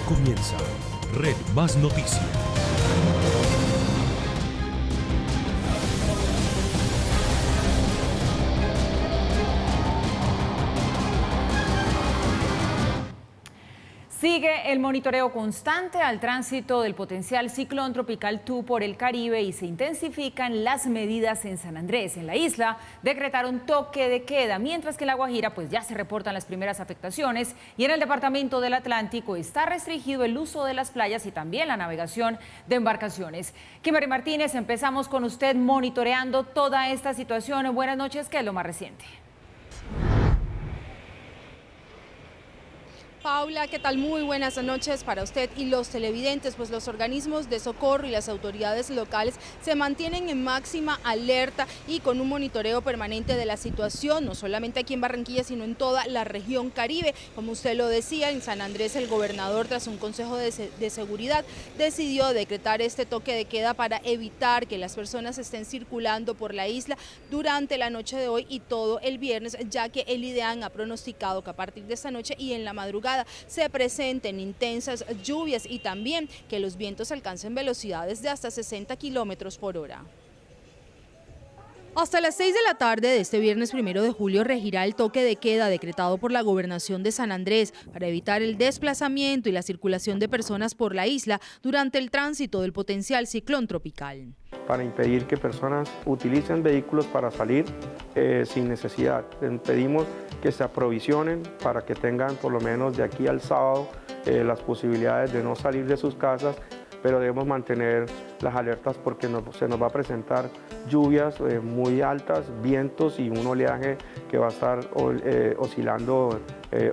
comienza Red Más Noticias. Sigue el monitoreo constante al tránsito del potencial ciclón tropical Tu por el Caribe y se intensifican las medidas en San Andrés. En la isla decretaron toque de queda, mientras que en La Guajira pues ya se reportan las primeras afectaciones y en el departamento del Atlántico está restringido el uso de las playas y también la navegación de embarcaciones. Kimberly Martínez, empezamos con usted monitoreando toda esta situación. Buenas noches, ¿qué es lo más reciente? Paula, ¿qué tal? Muy buenas noches para usted y los televidentes. Pues los organismos de socorro y las autoridades locales se mantienen en máxima alerta y con un monitoreo permanente de la situación, no solamente aquí en Barranquilla, sino en toda la región Caribe. Como usted lo decía, en San Andrés el gobernador, tras un consejo de seguridad, decidió decretar este toque de queda para evitar que las personas estén circulando por la isla durante la noche de hoy y todo el viernes, ya que el IDEAN ha pronosticado que a partir de esta noche y en la madrugada se presenten intensas lluvias y también que los vientos alcancen velocidades de hasta 60 kilómetros por hora. Hasta las 6 de la tarde de este viernes 1 de julio regirá el toque de queda decretado por la Gobernación de San Andrés para evitar el desplazamiento y la circulación de personas por la isla durante el tránsito del potencial ciclón tropical. Para impedir que personas utilicen vehículos para salir sin necesidad. Les pedimos que se aprovisionen para que tengan por lo menos de aquí al sábado las posibilidades de no salir de sus casas, pero debemos mantener las alertas porque se nos va a presentar lluvias muy altas, vientos y un oleaje que va a estar oscilando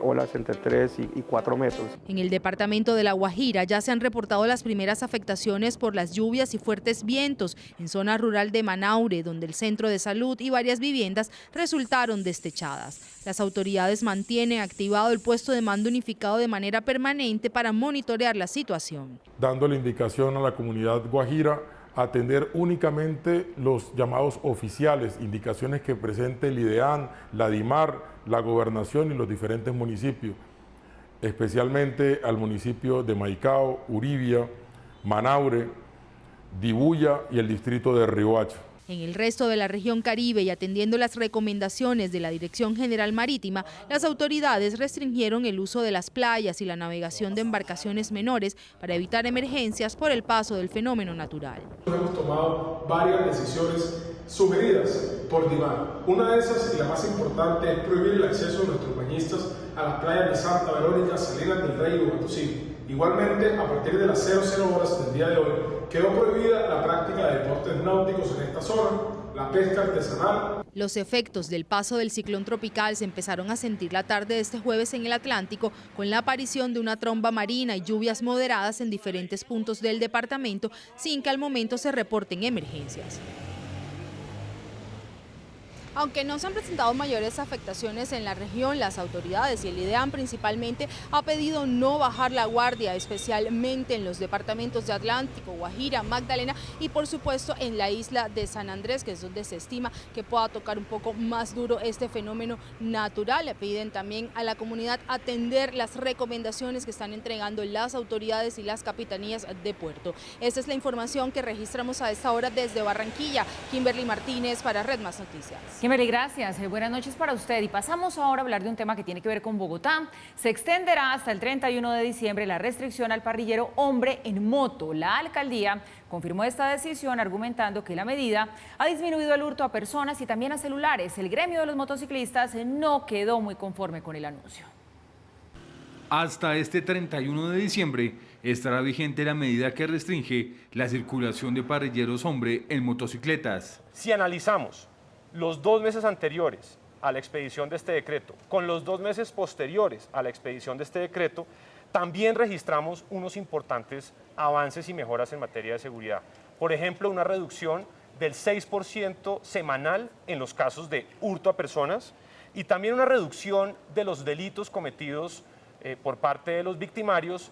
olas entre 3 y 4 metros. En el departamento de La Guajira ya se han reportado las primeras afectaciones por las lluvias y fuertes vientos en zona rural de Manaure, donde el centro de salud y varias viviendas resultaron destechadas. Las autoridades mantienen activado el puesto de mando unificado de manera permanente para monitorear la situación. Dando la indicación a la comunidad guajira atender únicamente los llamados oficiales, indicaciones que presente el IDEAN, la DIMAR, la Gobernación y los diferentes municipios, especialmente al municipio de Maicao, Uribia, Manaure, Dibuya y el distrito de Riohacha. En el resto de la región Caribe y atendiendo las recomendaciones de la Dirección General Marítima, las autoridades restringieron el uso de las playas y la navegación de embarcaciones menores para evitar emergencias por el paso del fenómeno natural. Hemos tomado varias decisiones sugeridas por DIMAR. Una de esas, y la más importante, es prohibir el acceso de nuestros bañistas a las playas de Santa Verónica, Salinas del Rey y Huatosí. Igualmente, a partir de las 00 horas del día de hoy, quedó prohibida la práctica de deportes náuticos en esta zona, la pesca artesanal. Los efectos del paso del ciclón tropical se empezaron a sentir la tarde de este jueves en el Atlántico, con la aparición de una tromba marina y lluvias moderadas en diferentes puntos del departamento, sin que al momento se reporten emergencias. Aunque no se han presentado mayores afectaciones en la región, las autoridades y el IDEAN principalmente ha pedido no bajar la guardia, especialmente en los departamentos de Atlántico, Guajira, Magdalena y por supuesto en la isla de San Andrés, que es donde se estima que pueda tocar un poco más duro este fenómeno natural. Le piden también a la comunidad atender las recomendaciones que están entregando las autoridades y las capitanías de puerto. Esta es la información que registramos a esta hora desde Barranquilla. Kimberly Martínez para Red Más Noticias. Kimberly, gracias. Buenas noches para usted. Y pasamos ahora a hablar de un tema que tiene que ver con Bogotá. Se extenderá hasta el 31 de diciembre la restricción al parrillero hombre en moto. La alcaldía confirmó esta decisión argumentando que la medida ha disminuido el hurto a personas y también a celulares. El gremio de los motociclistas no quedó muy conforme con el anuncio. Hasta este 31 de diciembre estará vigente la medida que restringe la circulación de parrilleros hombre en motocicletas. Si analizamos los 2 meses anteriores a la expedición de este decreto, con los 2 meses posteriores a la expedición de este decreto, también registramos unos importantes avances y mejoras en materia de seguridad. Por ejemplo, una reducción del 6% semanal en los casos de hurto a personas y también una reducción de los delitos cometidos por parte de los victimarios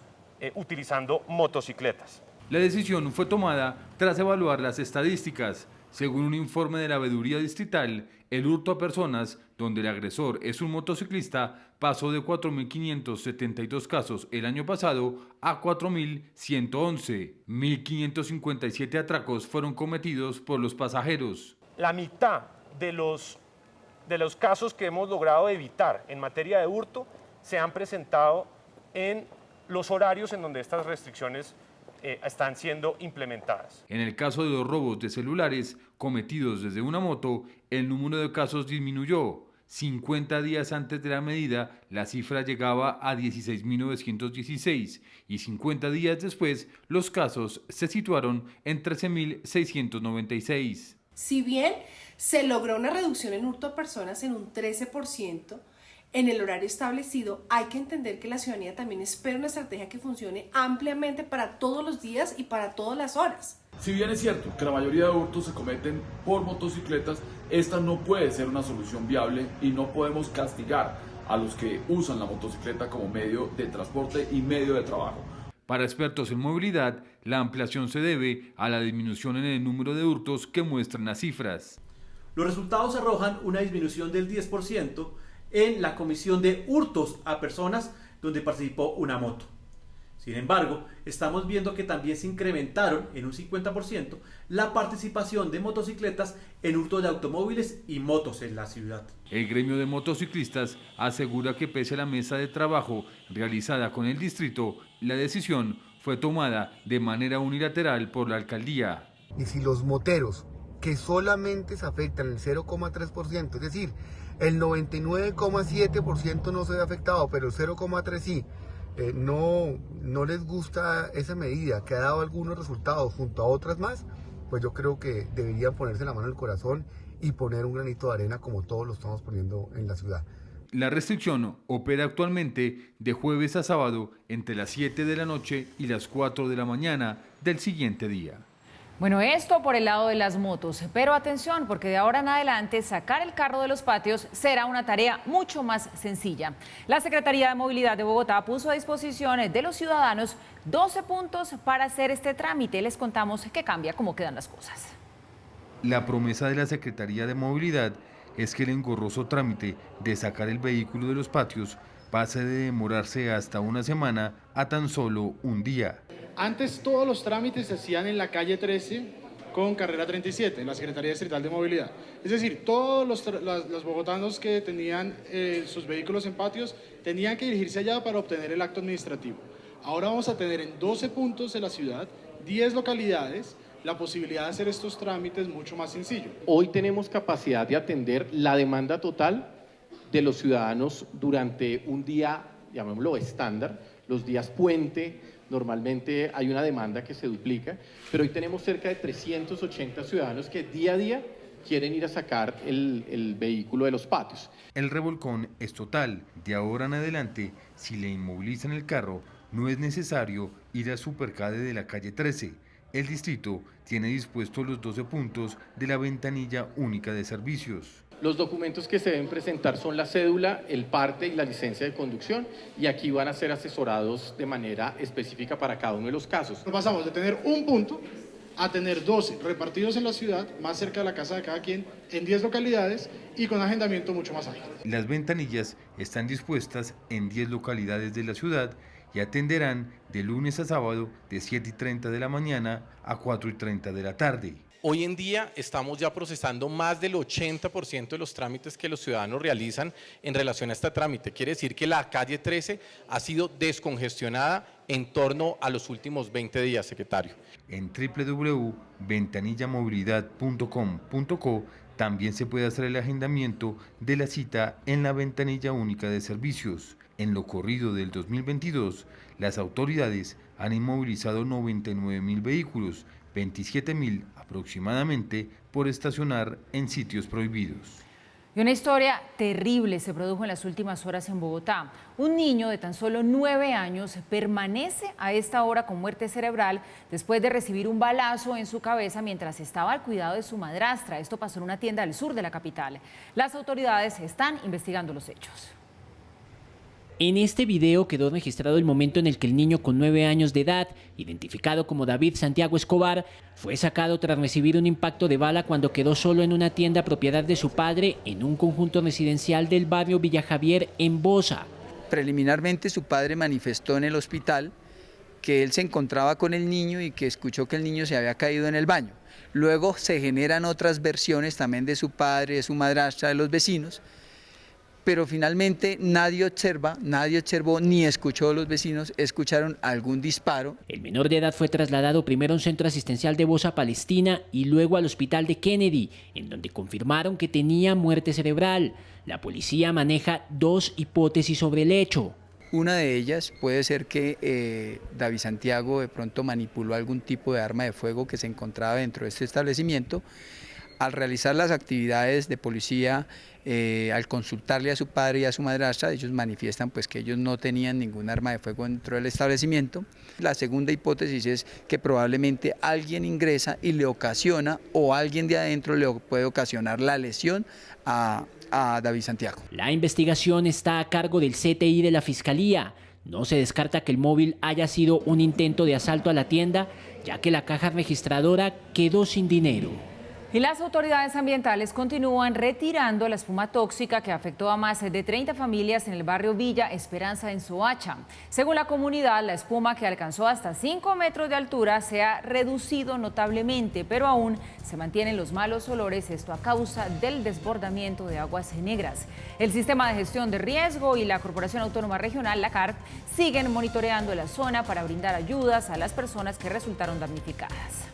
utilizando motocicletas. La decisión fue tomada tras evaluar las estadísticas. Según un informe de la Veeduría Distrital, el hurto a personas donde el agresor es un motociclista, pasó de 4.572 casos el año pasado a 4.111. 1.557 atracos fueron cometidos por los pasajeros. La mitad de los casos que hemos logrado evitar en materia de hurto se han presentado en los horarios en donde estas restricciones están siendo implementadas. En el caso de los robos de celulares cometidos desde una moto, el número de casos disminuyó. 50 días antes de la medida, la cifra llegaba a 16.916 y 50 días después, los casos se situaron en 13.696. Si bien se logró una reducción en hurto a personas en un 13%, en el horario establecido, hay que entender que la ciudadanía también espera una estrategia que funcione ampliamente para todos los días y para todas las horas. Si bien es cierto que la mayoría de hurtos se cometen por motocicletas, esta no puede ser una solución viable y no podemos castigar a los que usan la motocicleta como medio de transporte y medio de trabajo. Para expertos en movilidad, la ampliación se debe a la disminución en el número de hurtos que muestran las cifras. Los resultados arrojan una disminución del 10% en la comisión de hurtos a personas donde participó una moto. Sin embargo, estamos viendo que también se incrementaron en un 50% la participación de motocicletas en hurto de automóviles y motos en la ciudad. El gremio de motociclistas asegura que pese a la mesa de trabajo realizada con el distrito, la decisión fue tomada de manera unilateral por la alcaldía. Y si los moteros, que solamente se afectan el 0,3%, es decir, el 99,7% no se ve afectado, pero el 0,3% sí, no les gusta esa medida que ha dado algunos resultados junto a otras más, pues yo creo que deberían ponerse la mano en el corazón y poner un granito de arena como todos lo estamos poniendo en la ciudad. La restricción opera actualmente de jueves a sábado entre las 7 de la noche y las 4 de la mañana del siguiente día. Bueno, esto por el lado de las motos, pero atención, porque de ahora en adelante sacar el carro de los patios será una tarea mucho más sencilla. La Secretaría de Movilidad de Bogotá puso a disposición de los ciudadanos 12 puntos para hacer este trámite. Les contamos qué cambia, cómo quedan las cosas. La promesa de la Secretaría de Movilidad es que el engorroso trámite de sacar el vehículo de los patios pase de demorarse hasta una semana a tan solo un día. Antes todos los trámites se hacían en la calle 13 con carrera 37, en la Secretaría Distrital de Movilidad. Es decir, todos los bogotanos que tenían sus vehículos en patios tenían que dirigirse allá para obtener el acto administrativo. Ahora vamos a tener en 12 puntos de la ciudad, 10 localidades, la posibilidad de hacer estos trámites mucho más sencillo. Hoy tenemos capacidad de atender la demanda total de los ciudadanos durante un día, llamémoslo estándar, los días puente. Normalmente hay una demanda que se duplica, pero hoy tenemos cerca de 380 ciudadanos que día a día quieren ir a sacar el vehículo de los patios. El revolcón es total. De ahora en adelante, si le inmovilizan el carro, no es necesario ir a Supercade de la calle 13. El distrito tiene dispuestos los 12 puntos de la ventanilla única de servicios. Los documentos que se deben presentar son la cédula, el parte y la licencia de conducción, y aquí van a ser asesorados de manera específica para cada uno de los casos. Pasamos de tener un punto a tener 12 repartidos en la ciudad, más cerca de la casa de cada quien, en 10 localidades y con agendamiento mucho más ágil. Las ventanillas están dispuestas en 10 localidades de la ciudad y atenderán de lunes a sábado de 7:30 de la mañana a 4:30 de la tarde. Hoy en día estamos ya procesando más del 80% de los trámites que los ciudadanos realizan en relación a este trámite. Quiere decir que la calle 13 ha sido descongestionada en torno a los últimos 20 días, secretario. En www.ventanillamovilidad.com.co también se puede hacer el agendamiento de la cita en la ventanilla única de servicios. En lo corrido del 2022, las autoridades han inmovilizado 99.000 vehículos, 27.000 aproximadamente por estacionar en sitios prohibidos. Y una historia terrible se produjo en las últimas horas en Bogotá. Un niño de tan solo 9 años permanece a esta hora con muerte cerebral después de recibir un balazo en su cabeza mientras estaba al cuidado de su madrastra. Esto pasó en una tienda al sur de la capital. Las autoridades están investigando los hechos. En este video quedó registrado el momento en el que el niño con 9 años de edad, identificado como David Santiago Escobar, fue sacado tras recibir un impacto de bala cuando quedó solo en una tienda propiedad de su padre en un conjunto residencial del barrio Villa Javier en Bosa. Preliminarmente su padre manifestó en el hospital que él se encontraba con el niño y que escuchó que el niño se había caído en el baño. Luego se generan otras versiones también de su padre, de su madrastra, de los vecinos, pero finalmente nadie observó ni escuchó, los vecinos escucharon algún disparo. El menor de edad fue trasladado primero a un centro asistencial de Bosa, Palestina, y luego al hospital de Kennedy, en donde confirmaron que tenía muerte cerebral. La policía maneja 2 hipótesis sobre el hecho. Una de ellas puede ser que David Santiago de pronto manipuló algún tipo de arma de fuego que se encontraba dentro de este establecimiento. Al realizar las actividades de policía, al consultarle a su padre y a su madrastra, ellos manifiestan pues que ellos no tenían ningún arma de fuego dentro del establecimiento. La segunda hipótesis es que probablemente alguien ingresa y le ocasiona, o alguien de adentro le puede ocasionar la lesión a David Santiago. La investigación está a cargo del CTI de la Fiscalía. No se descarta que el móvil haya sido un intento de asalto a la tienda, ya que la caja registradora quedó sin dinero. Y las autoridades ambientales continúan retirando la espuma tóxica que afectó a más de 30 familias en el barrio Villa Esperanza en Soacha. Según la comunidad, la espuma, que alcanzó hasta 5 metros de altura, se ha reducido notablemente, pero aún se mantienen los malos olores, esto a causa del desbordamiento de aguas negras. El Sistema de Gestión de Riesgo y la Corporación Autónoma Regional, la CARP, siguen monitoreando la zona para brindar ayudas a las personas que resultaron damnificadas.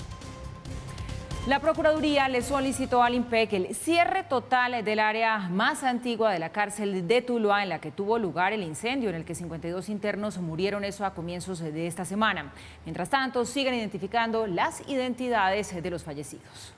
La Procuraduría le solicitó al INPEC el cierre total del área más antigua de la cárcel de Tuluá, en la que tuvo lugar el incendio en el que 52 internos murieron, eso a comienzos de esta semana. Mientras tanto, siguen identificando las identidades de los fallecidos.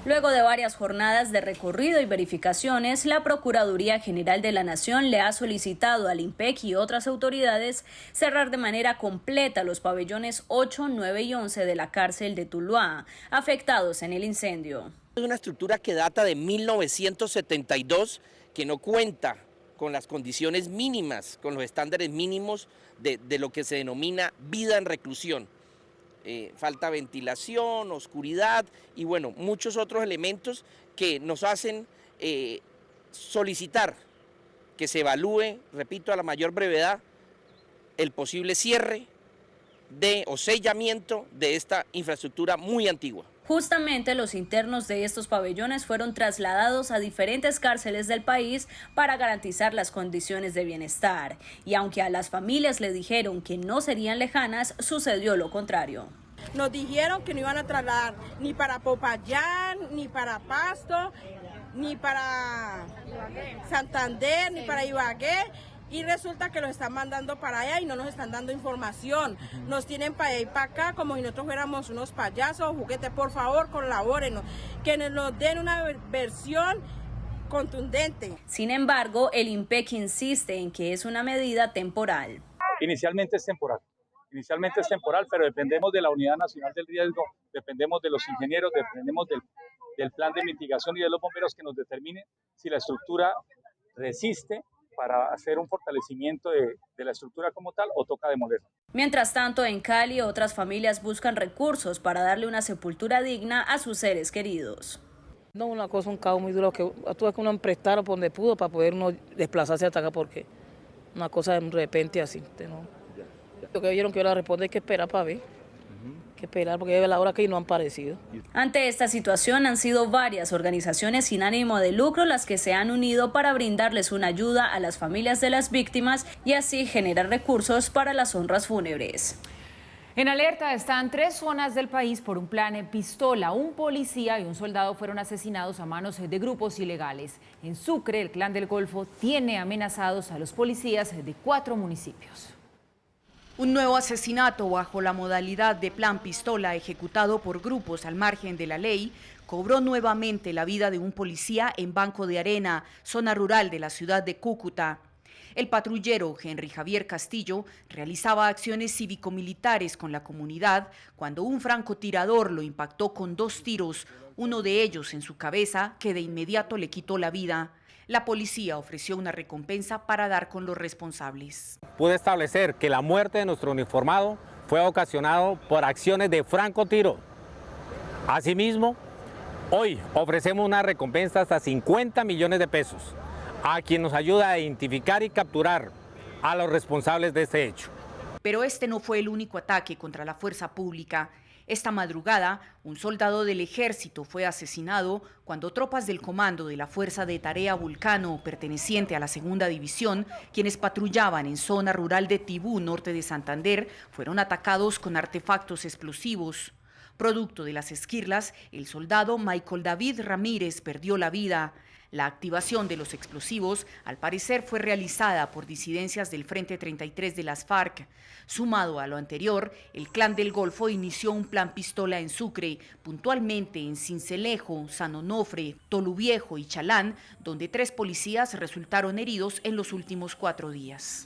Luego de varias jornadas de recorrido y verificaciones, la Procuraduría General de la Nación le ha solicitado al INPEC y otras autoridades cerrar de manera completa los pabellones 8, 9 y 11 de la cárcel de Tuluá, afectados en el incendio. Es una estructura que data de 1972, que no cuenta con las condiciones mínimas, con los estándares mínimos de lo que se denomina vida en reclusión. Falta ventilación, oscuridad y bueno, muchos otros elementos que nos hacen solicitar que se evalúe, repito, a la mayor brevedad, el posible cierre o sellamiento de esta infraestructura muy antigua. Justamente los internos de estos pabellones fueron trasladados a diferentes cárceles del país para garantizar las condiciones de bienestar. Y aunque a las familias le dijeron que no serían lejanas, sucedió lo contrario. Nos dijeron que no iban a trasladar ni para Popayán, ni para Pasto, ni para Santander, ni para Ibagué. Y resulta que los están mandando para allá y no nos están dando información. Nos tienen para allá y para acá como si nosotros fuéramos unos payasos o juguetes. Por favor, colabórenos, que nos den una versión contundente. Sin embargo, el INPEC insiste en que es una medida temporal. Inicialmente es temporal, pero dependemos de la Unidad Nacional del Riesgo, dependemos de los ingenieros, dependemos del plan de mitigación y de los bomberos que nos determinen si la estructura resiste para hacer un fortalecimiento de la estructura como tal o toca demolerla. Mientras tanto, en Cali, otras familias buscan recursos para darle una sepultura digna a sus seres queridos. No, una cosa, un caos muy duro, que tuve que uno prestar por donde pudo para poder uno desplazarse hasta acá, porque una cosa de repente así, ¿no? Lo que vieron que yo la respondo hay que esperar para ver, que esperar porque es la hora que no han aparecido. Ante esta situación han sido varias organizaciones sin ánimo de lucro las que se han unido para brindarles una ayuda a las familias de las víctimas y así generar recursos para las honras fúnebres. En alerta están 3 zonas del país por un plan pistola. Un policía y un soldado fueron asesinados a manos de grupos ilegales. En Sucre, el Clan del Golfo tiene amenazados a los policías de 4 municipios. Un nuevo asesinato bajo la modalidad de plan pistola ejecutado por grupos al margen de la ley cobró nuevamente la vida de un policía en Banco de Arena, zona rural de la ciudad de Cúcuta. El patrullero Henry Javier Castillo realizaba acciones cívico-militares con la comunidad cuando un francotirador lo impactó con 2 tiros, uno de ellos en su cabeza, que de inmediato le quitó la vida. La policía ofreció una recompensa para dar con los responsables. Pude establecer que la muerte de nuestro uniformado fue ocasionado por acciones de francotiro. Asimismo, hoy ofrecemos una recompensa hasta 50 millones de pesos a quien nos ayuda a identificar y capturar a los responsables de este hecho. Pero este no fue el único ataque contra la fuerza pública. Esta madrugada, un soldado del ejército fue asesinado cuando tropas del comando de la Fuerza de Tarea Vulcano, perteneciente a la Segunda División, quienes patrullaban en zona rural de Tibú, norte de Santander, fueron atacados con artefactos explosivos. Producto de las esquirlas, el soldado Michael David Ramírez perdió la vida. La activación de los explosivos, al parecer, fue realizada por disidencias del Frente 33 de las FARC. Sumado a lo anterior, el Clan del Golfo inició un plan pistola en Sucre, puntualmente en Sincelejo, San Onofre, Toluviejo y Chalán, donde 3 policías resultaron heridos en los últimos 4 días.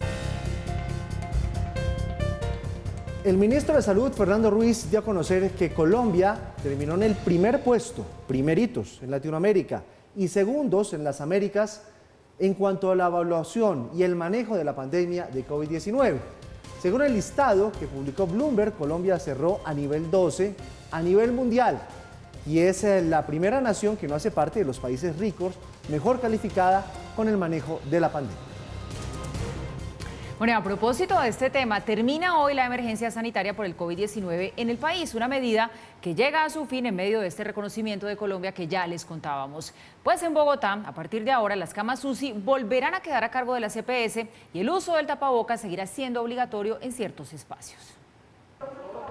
El ministro de Salud, Fernando Ruiz, dio a conocer que Colombia terminó en el primer puesto, primeritos en Latinoamérica, y segundos en las Américas en cuanto a la evaluación y el manejo de la pandemia de COVID-19. Según el listado que publicó Bloomberg, Colombia cerró a nivel 12 a nivel mundial y es la primera nación que no hace parte de los países ricos mejor calificada con el manejo de la pandemia. Bueno, a propósito de este tema, termina hoy la emergencia sanitaria por el COVID-19 en el país, una medida que llega a su fin en medio de este reconocimiento de Colombia que ya les contábamos. Pues en Bogotá, a partir de ahora, las camas UCI volverán a quedar a cargo de la EPS y el uso del tapabocas seguirá siendo obligatorio en ciertos espacios.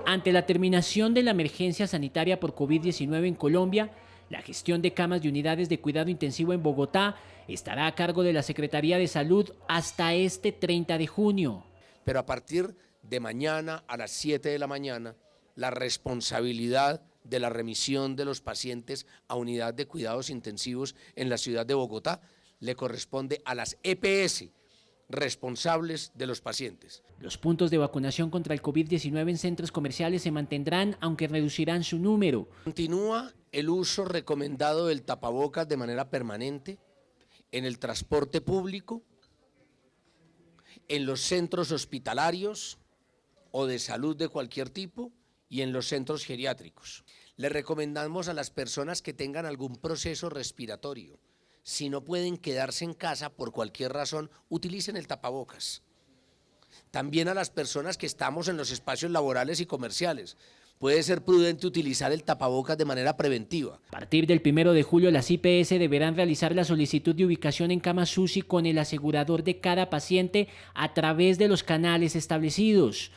Ante la terminación de la emergencia sanitaria por COVID-19 en Colombia, la gestión de camas de unidades de cuidado intensivo en Bogotá estará a cargo de la Secretaría de Salud hasta este 30 de junio. Pero a partir de mañana a las 7 de la mañana, la responsabilidad de la remisión de los pacientes a unidad de cuidados intensivos en la ciudad de Bogotá le corresponde a las EPS, responsables de los pacientes. Los puntos de vacunación contra el COVID-19 en centros comerciales se mantendrán, aunque reducirán su número. Continúa el uso recomendado del tapabocas de manera permanente en el transporte público, en los centros hospitalarios o de salud de cualquier tipo y en los centros geriátricos. Le recomendamos a las personas que tengan algún proceso respiratorio, si no pueden quedarse en casa por cualquier razón, utilicen el tapabocas. También a las personas que estamos en los espacios laborales y comerciales, puede ser prudente utilizar el tapabocas de manera preventiva. A partir del 1 de julio, las IPS deberán realizar la solicitud de ubicación en camas UCI con el asegurador de cada paciente a través de los canales establecidos.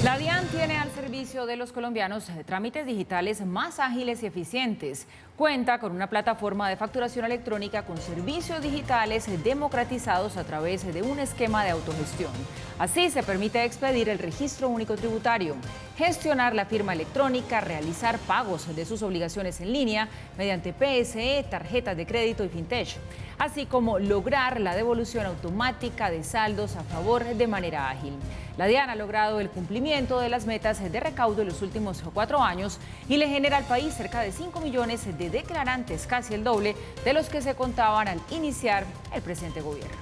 La DIAN tiene al servicio de los colombianos trámites digitales más ágiles y eficientes. Cuenta con una plataforma de facturación electrónica con servicios digitales democratizados a través de un esquema de autogestión. Así se permite expedir el registro único tributario, gestionar la firma electrónica, realizar pagos de sus obligaciones en línea mediante PSE, tarjetas de crédito y fintech, así como lograr la devolución automática de saldos a favor de manera ágil. La DIAN ha logrado el cumplimiento de las metas de recaudo en los últimos 4 años y le genera al país cerca de 5 millones de declarantes, casi el doble de los que se contaban al iniciar el presente gobierno.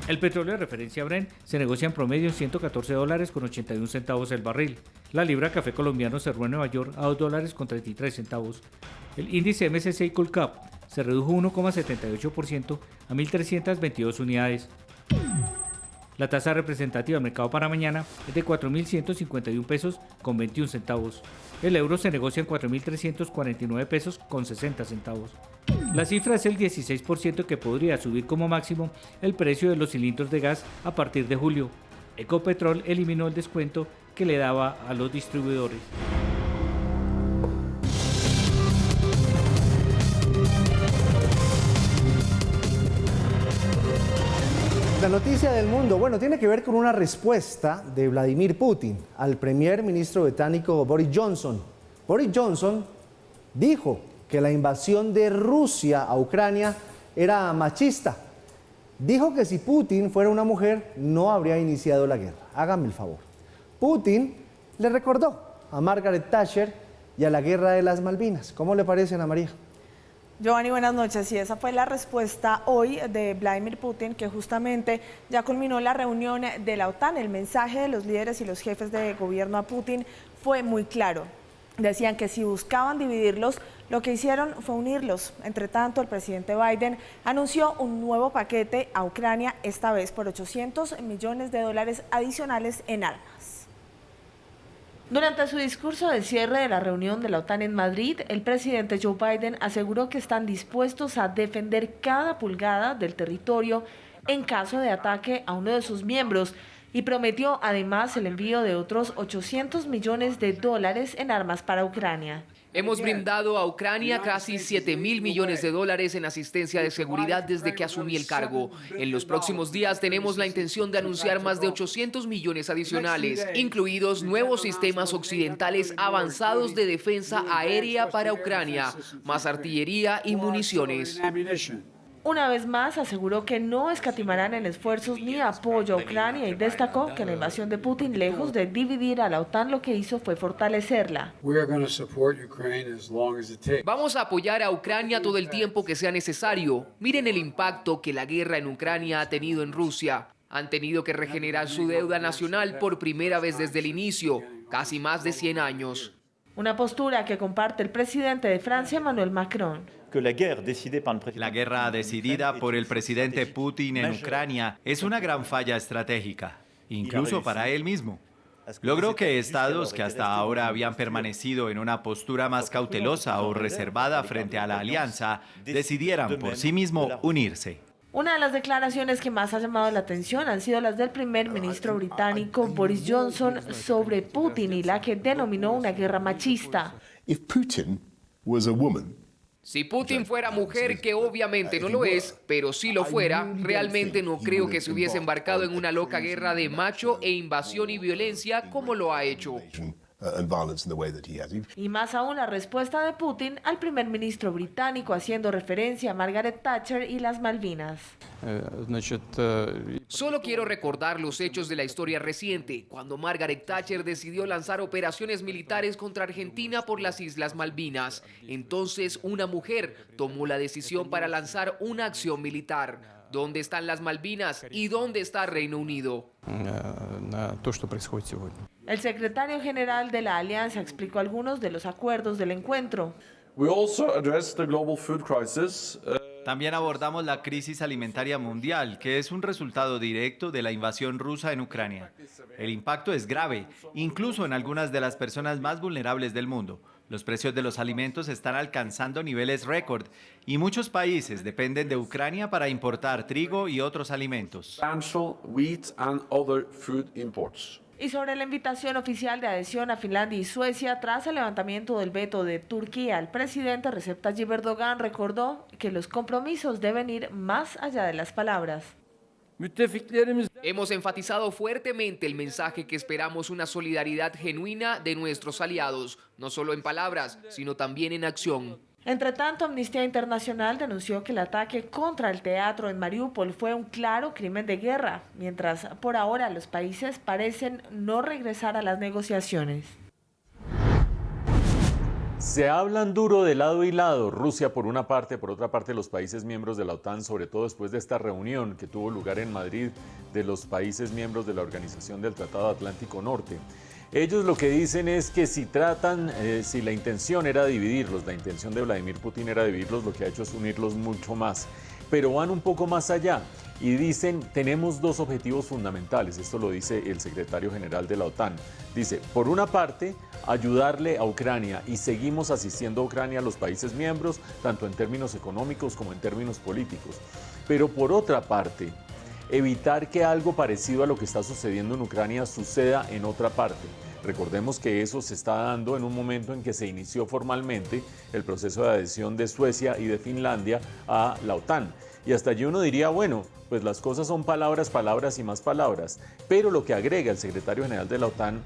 El petróleo de referencia Brent se negocia en promedio en $114 con 81 centavos el barril. La libra café colombiano cerró en Nueva York a $2 con 33 centavos. El índice MSCI Colcap se redujo 1,78% a 1.322 unidades. La tasa representativa del mercado para mañana es de 4.151 pesos con 21 centavos. El euro se negocia en 4.349 pesos con 60 centavos. La cifra es el 16% que podría subir como máximo el precio de los cilindros de gas a partir de julio. Ecopetrol eliminó el descuento que le daba a los distribuidores. La noticia del mundo, bueno, tiene que ver con una respuesta de Vladimir Putin al primer ministro británico Boris Johnson. Boris Johnson dijo que la invasión de Rusia a Ucrania era machista. Dijo que si Putin fuera una mujer no habría iniciado la guerra. Hágame el favor. Putin le recordó a Margaret Thatcher y a la guerra de las Malvinas. ¿Cómo le parece, Ana María? Giovanni, buenas noches. Y esa fue la respuesta hoy de Vladimir Putin, que justamente ya culminó la reunión de la OTAN. El mensaje de los líderes y los jefes de gobierno a Putin fue muy claro. Decían que si buscaban dividirlos, lo que hicieron fue unirlos. Entre tanto, el presidente Biden anunció un nuevo paquete a Ucrania, esta vez por $800 millones adicionales en armas. Durante su discurso de cierre de la reunión de la OTAN en Madrid, el presidente Joe Biden aseguró que están dispuestos a defender cada pulgada del territorio en caso de ataque a uno de sus miembros y prometió además el envío de otros $800 millones en armas para Ucrania. Hemos brindado a Ucrania casi $7.000 millones en asistencia de seguridad desde que asumí el cargo. En los próximos días tenemos la intención de anunciar más de $800 millones adicionales, incluidos nuevos sistemas occidentales avanzados de defensa aérea para Ucrania, más artillería y municiones. Una vez más aseguró que no escatimarán en esfuerzos ni apoyo a Ucrania y destacó que la invasión de Putin, lejos de dividir a la OTAN, lo que hizo fue fortalecerla. Vamos a apoyar a Ucrania todo el tiempo que sea necesario. Miren el impacto que la guerra en Ucrania ha tenido en Rusia. Han tenido que regenerar su deuda nacional por primera vez desde el inicio, casi más de 100 años. Una postura que comparte el presidente de Francia, Emmanuel Macron. La guerra decidida por el presidente Putin en Ucrania es una gran falla estratégica, incluso para él mismo. Logró que estados que hasta ahora habían permanecido en una postura más cautelosa o reservada frente a la alianza decidieran por sí mismo unirse. Una de las declaraciones que más ha llamado la atención han sido las del primer ministro británico Boris Johnson sobre Putin y la que denominó una guerra machista. Si Putin fuera mujer, que obviamente no lo es, pero si lo fuera, realmente no creo que se hubiese embarcado en una loca guerra de macho e invasión y violencia como lo ha hecho. Y más aún la respuesta de Putin al primer ministro británico haciendo referencia a Margaret Thatcher y las Malvinas. Solo quiero recordar los hechos de la historia reciente, cuando Margaret Thatcher decidió lanzar operaciones militares contra Argentina por las Islas Malvinas. Entonces una mujer tomó la decisión para lanzar una acción militar. ¿Dónde están las Malvinas y dónde está Reino Unido? El secretario general de la Alianza explicó algunos de los acuerdos del encuentro. También abordamos la crisis alimentaria mundial, que es un resultado directo de la invasión rusa en Ucrania. El impacto es grave, incluso en algunas de las personas más vulnerables del mundo. Los precios de los alimentos están alcanzando niveles récord y muchos países dependen de Ucrania para importar trigo y otros alimentos. Y sobre la invitación oficial de adhesión a Finlandia y Suecia tras el levantamiento del veto de Turquía, el presidente Recep Tayyip Erdogan recordó que los compromisos deben ir más allá de las palabras. Hemos enfatizado fuertemente el mensaje que esperamos una solidaridad genuina de nuestros aliados, no solo en palabras, sino también en acción. Entre tanto, Amnistía Internacional denunció que el ataque contra el teatro en Mariupol fue un claro crimen de guerra, mientras por ahora los países parecen no regresar a las negociaciones. Se hablan duro de lado y lado, Rusia por una parte, por otra parte los países miembros de la OTAN, sobre todo después de esta reunión que tuvo lugar en Madrid de los países miembros de la Organización del Tratado Atlántico Norte. Ellos lo que dicen es que si la intención era dividirlos, la intención de Vladimir Putin era dividirlos, lo que ha hecho es unirlos mucho más. Pero van un poco más allá y dicen, tenemos dos objetivos fundamentales, esto lo dice el secretario general de la OTAN. Dice, por una parte, ayudarle a Ucrania y seguimos asistiendo a Ucrania a los países miembros, tanto en términos económicos como en términos políticos. Pero por otra parte, evitar que algo parecido a lo que está sucediendo en Ucrania suceda en otra parte. Recordemos que eso se está dando en un momento en que se inició formalmente el proceso de adhesión de Suecia y de Finlandia a la OTAN. Y hasta allí uno diría, bueno, pues las cosas son palabras, palabras y más palabras. Pero lo que agrega el secretario general de la OTAN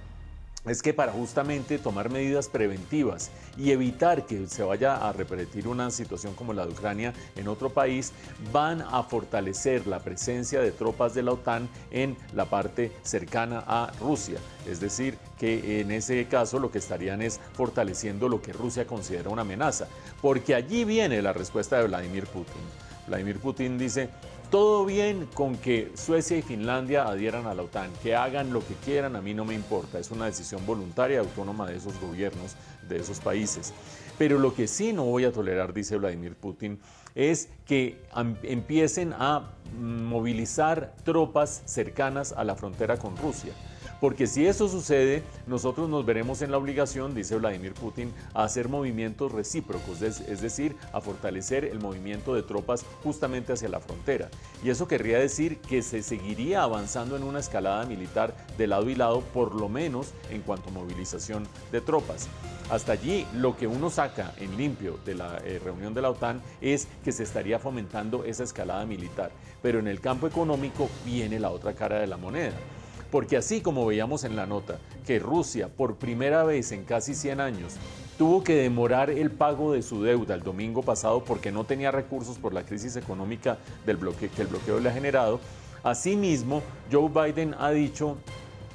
es que para justamente tomar medidas preventivas y evitar que se vaya a repetir una situación como la de Ucrania en otro país, van a fortalecer la presencia de tropas de la OTAN en la parte cercana a Rusia. Es decir, que en ese caso lo que estarían es fortaleciendo lo que Rusia considera una amenaza, porque allí viene la respuesta de Vladimir Putin. Vladimir Putin dice: todo bien con que Suecia y Finlandia adhieran a la OTAN, que hagan lo que quieran, a mí no me importa, es una decisión voluntaria y autónoma de esos gobiernos, de esos países. Pero lo que sí no voy a tolerar, dice Vladimir Putin, es que empiecen a movilizar tropas cercanas a la frontera con Rusia. Porque si eso sucede, nosotros nos veremos en la obligación, dice Vladimir Putin, a hacer movimientos recíprocos, es decir, a fortalecer el movimiento de tropas justamente hacia la frontera. Y eso querría decir que se seguiría avanzando en una escalada militar de lado y lado, por lo menos en cuanto a movilización de tropas. Hasta allí, lo que uno saca en limpio de la reunión de la OTAN es que se estaría fomentando esa escalada militar. Pero en el campo económico viene la otra cara de la moneda. Porque así como veíamos en la nota que Rusia por primera vez en casi 100 años tuvo que demorar el pago de su deuda el domingo pasado porque no tenía recursos por la crisis económica que el bloqueo le ha generado, asimismo Joe Biden ha dicho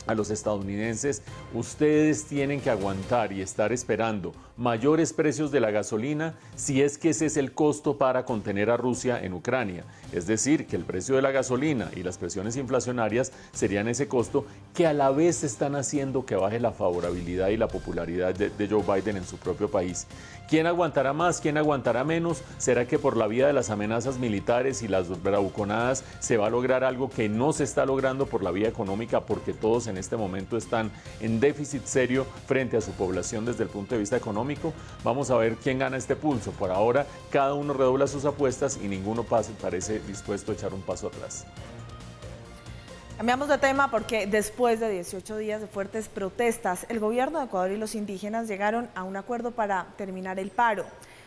a los estadounidenses: ustedes tienen que aguantar y estar esperando mayores precios de la gasolina si es que ese es el costo para contener a Rusia en Ucrania. Es decir, que el precio de la gasolina y las presiones inflacionarias serían ese costo, que a la vez están haciendo que baje la favorabilidad y la popularidad de Joe Biden en su propio país. ¿Quién aguantará más? ¿Quién aguantará menos? ¿Será que por la vía de las amenazas militares y las bravuconadas se va a lograr algo que no se está logrando por la vía económica, porque todos en este momento están en déficit serio frente a su población desde el punto de vista económico? Vamos a ver quién gana este pulso. Por ahora, cada uno redobla sus apuestas y ninguno parece dispuesto a echar un paso atrás. Cambiamos de tema porque después de 18 días de fuertes protestas, el gobierno de Ecuador y los indígenas llegaron a un acuerdo para terminar el paro.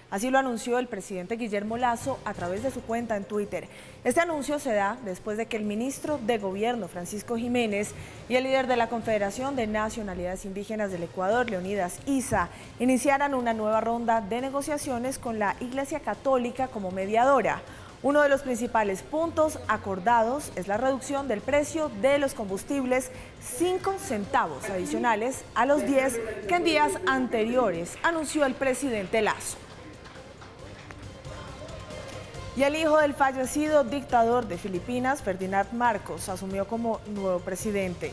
Así lo anunció el presidente Guillermo Lasso a través de su cuenta en Twitter. Este anuncio se da después de que el ministro de Gobierno, Francisco Jiménez, y el líder de la Confederación de Nacionalidades Indígenas del Ecuador, Leonidas Issa, iniciaran una nueva ronda de negociaciones con la Iglesia Católica como mediadora. Uno de los principales puntos acordados es la reducción del precio de los combustibles 5 centavos adicionales a los 10 que en días anteriores anunció el presidente Lasso. Y el hijo del fallecido dictador de Filipinas, Ferdinand Marcos, asumió como nuevo presidente.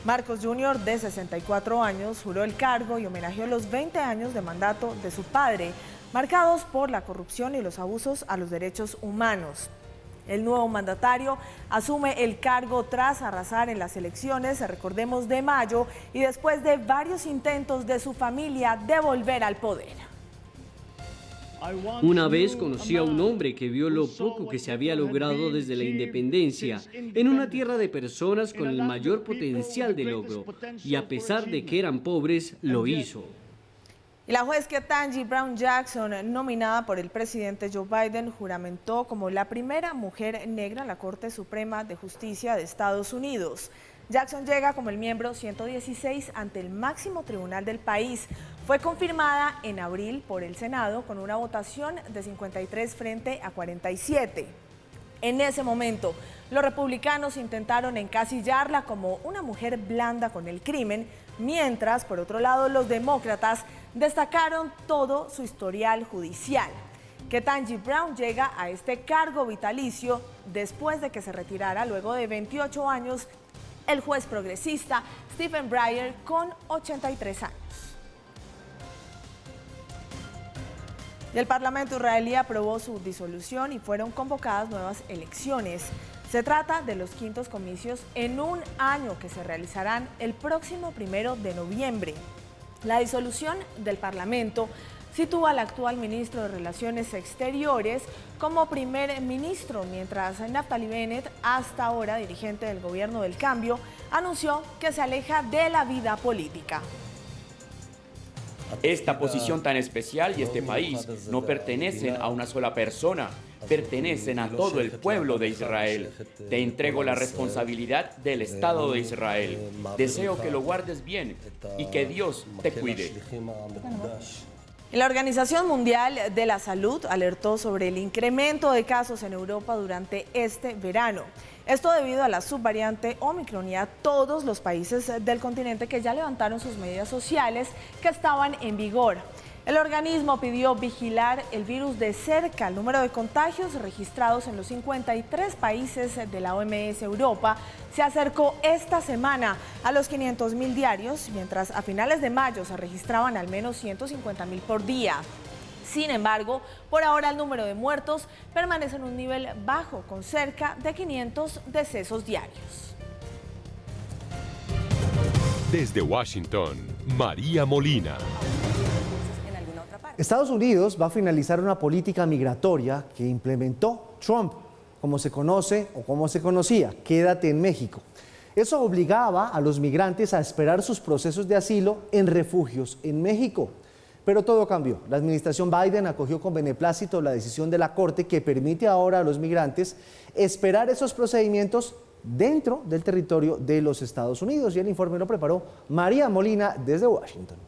Marcos Jr., de 64 años, juró el cargo y homenajeó los 20 años de mandato de su padre, marcados por la corrupción y los abusos a los derechos humanos. El nuevo mandatario asume el cargo tras arrasar en las elecciones, recordemos, de mayo, y después de varios intentos de su familia de volver al poder. Una vez conocí a un hombre que vio lo poco que se había logrado desde la independencia en una tierra de personas con el mayor potencial de logro, y a pesar de que eran pobres, lo hizo. Y la juez Ketanji Brown Jackson, nominada por el presidente Joe Biden, juramentó como la primera mujer negra en la Corte Suprema de Justicia de Estados Unidos. Jackson llega como el miembro 116 ante el máximo tribunal del país. Fue confirmada en abril por el Senado con una votación de 53 frente a 47. En ese momento, los republicanos intentaron encasillarla como una mujer blanda con el crimen, mientras, por otro lado, los demócratas destacaron todo su historial judicial. Ketanji Brown llega a este cargo vitalicio después de que se retirara luego de 28 años el juez progresista Stephen Breyer con 83 años. Y el Parlamento israelí aprobó su disolución y fueron convocadas nuevas elecciones. Se trata de los quintos comicios en un año que se realizarán el próximo 1 de noviembre. La disolución del Parlamento sitúa al actual ministro de Relaciones Exteriores como primer ministro, mientras Naftali Bennett, hasta ahora dirigente del Gobierno del Cambio, anunció que se aleja de la vida política. Esta posición tan especial y este país no pertenecen a una sola persona, pertenecen a todo el pueblo de Israel. Te entrego la responsabilidad del Estado de Israel. Deseo que lo guardes bien y que Dios te cuide. La Organización Mundial de la Salud alertó sobre el incremento de casos en Europa durante este verano. Esto debido a la subvariante Omicron y a todos los países del continente que ya levantaron sus medidas sociales que estaban en vigor. El organismo pidió vigilar el virus de cerca. El número de contagios registrados en los 53 países de la OMS Europa se acercó esta semana a los 500.000 diarios, mientras a finales de mayo se registraban al menos 150.000 por día. Sin embargo, por ahora el número de muertos permanece en un nivel bajo, con cerca de 500 decesos diarios. Desde Washington, María Molina. Estados Unidos va a finalizar una política migratoria que implementó Trump, como se conoce o como se conocía, Quédate en México. Eso obligaba a los migrantes a esperar sus procesos de asilo en refugios en México. Pero todo cambió. La administración Biden acogió con beneplácito la decisión de la Corte que permite ahora a los migrantes esperar esos procedimientos dentro del territorio de los Estados Unidos. Y el informe lo preparó María Molina desde Washington.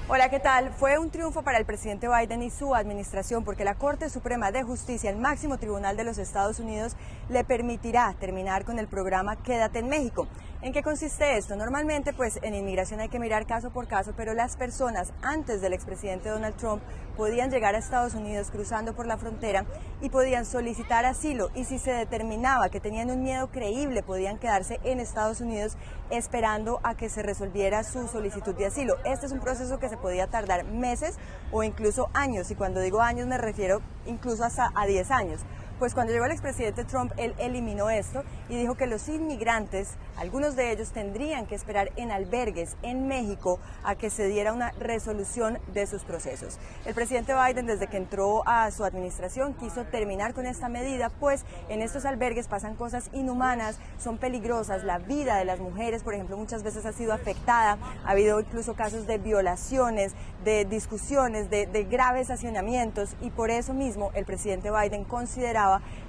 Hola, ¿qué tal? Fue un triunfo para el presidente Biden y su administración porque la Corte Suprema de Justicia, el máximo tribunal de los Estados Unidos, le permitirá terminar con el programa Quédate en México. ¿En qué consiste esto? Normalmente, pues en inmigración hay que mirar caso por caso, pero las personas antes del expresidente Donald Trump podían llegar a Estados Unidos cruzando por la frontera y podían solicitar asilo, y si se determinaba que tenían un miedo creíble podían quedarse en Estados Unidos esperando a que se resolviera su solicitud de asilo. Este es un proceso que se podía tardar meses o incluso años, y cuando digo años me refiero incluso hasta a 10 años. Pues cuando llegó el expresidente Trump, él eliminó esto y dijo que los inmigrantes, algunos de ellos tendrían que esperar en albergues en México a que se diera una resolución de sus procesos. El presidente Biden, desde que entró a su administración, quiso terminar con esta medida, pues en estos albergues pasan cosas inhumanas, son peligrosas, la vida de las mujeres, por ejemplo, muchas veces ha sido afectada, ha habido incluso casos de violaciones, de discusiones, de graves hacinamientos, y por eso mismo el presidente Biden consideraba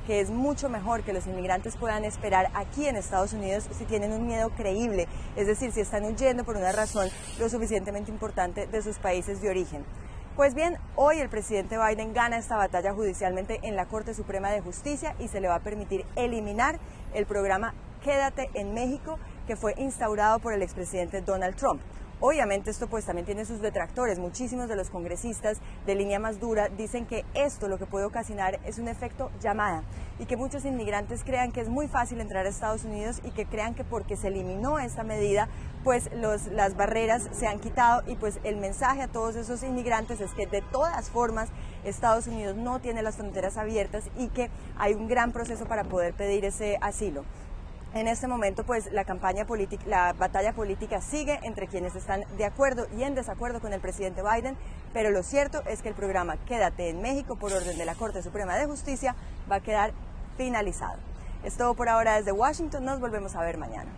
que es mucho mejor que los inmigrantes puedan esperar aquí en Estados Unidos si tienen un miedo creíble, es decir, si están huyendo por una razón lo suficientemente importante de sus países de origen. Pues bien, hoy el presidente Biden gana esta batalla judicialmente en la Corte Suprema de Justicia y se le va a permitir eliminar el programa Quédate en México, que fue instaurado por el expresidente Donald Trump. Obviamente esto pues también tiene sus detractores. Muchísimos de los congresistas de línea más dura dicen que esto lo que puede ocasionar es un efecto llamada y que muchos inmigrantes crean que es muy fácil entrar a Estados Unidos y que crean que porque se eliminó esta medida pues las barreras se han quitado, y pues el mensaje a todos esos inmigrantes es que de todas formas Estados Unidos no tiene las fronteras abiertas y que hay un gran proceso para poder pedir ese asilo. En este momento, pues la batalla política sigue entre quienes están de acuerdo y en desacuerdo con el presidente Biden, pero lo cierto es que el programa Quédate en México, por orden de la Corte Suprema de Justicia, va a quedar finalizado. Es todo por ahora desde Washington, nos volvemos a ver mañana.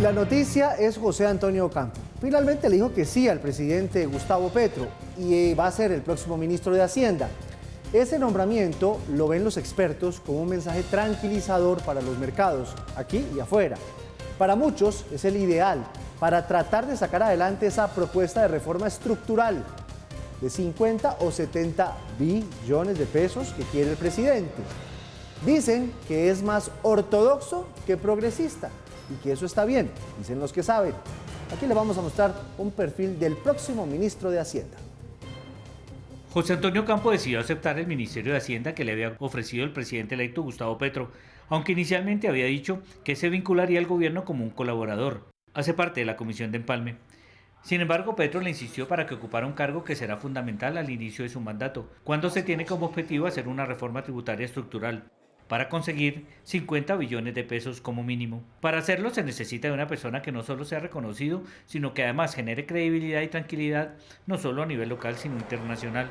La noticia es José Antonio Campo. Finalmente le dijo que sí al presidente Gustavo Petro y va a ser el próximo ministro de Hacienda. Ese nombramiento lo ven los expertos como un mensaje tranquilizador para los mercados, aquí y afuera. Para muchos es el ideal para tratar de sacar adelante esa propuesta de reforma estructural de 50 o 70 billones de pesos que quiere el presidente. Dicen que es más ortodoxo que progresista y que eso está bien, dicen los que saben. Aquí le vamos a mostrar un perfil del próximo ministro de Hacienda. José Antonio Campo decidió aceptar el Ministerio de Hacienda que le había ofrecido el presidente electo Gustavo Petro, aunque inicialmente había dicho que se vincularía al gobierno como un colaborador. Hace parte de la Comisión de Empalme. Sin embargo, Petro le insistió para que ocupara un cargo que será fundamental al inicio de su mandato, cuando se tiene como objetivo hacer una reforma tributaria estructural, para conseguir 50 billones de pesos como mínimo. Para hacerlo se necesita de una persona que no solo sea reconocido, sino que además genere credibilidad y tranquilidad, no solo a nivel local, sino internacional.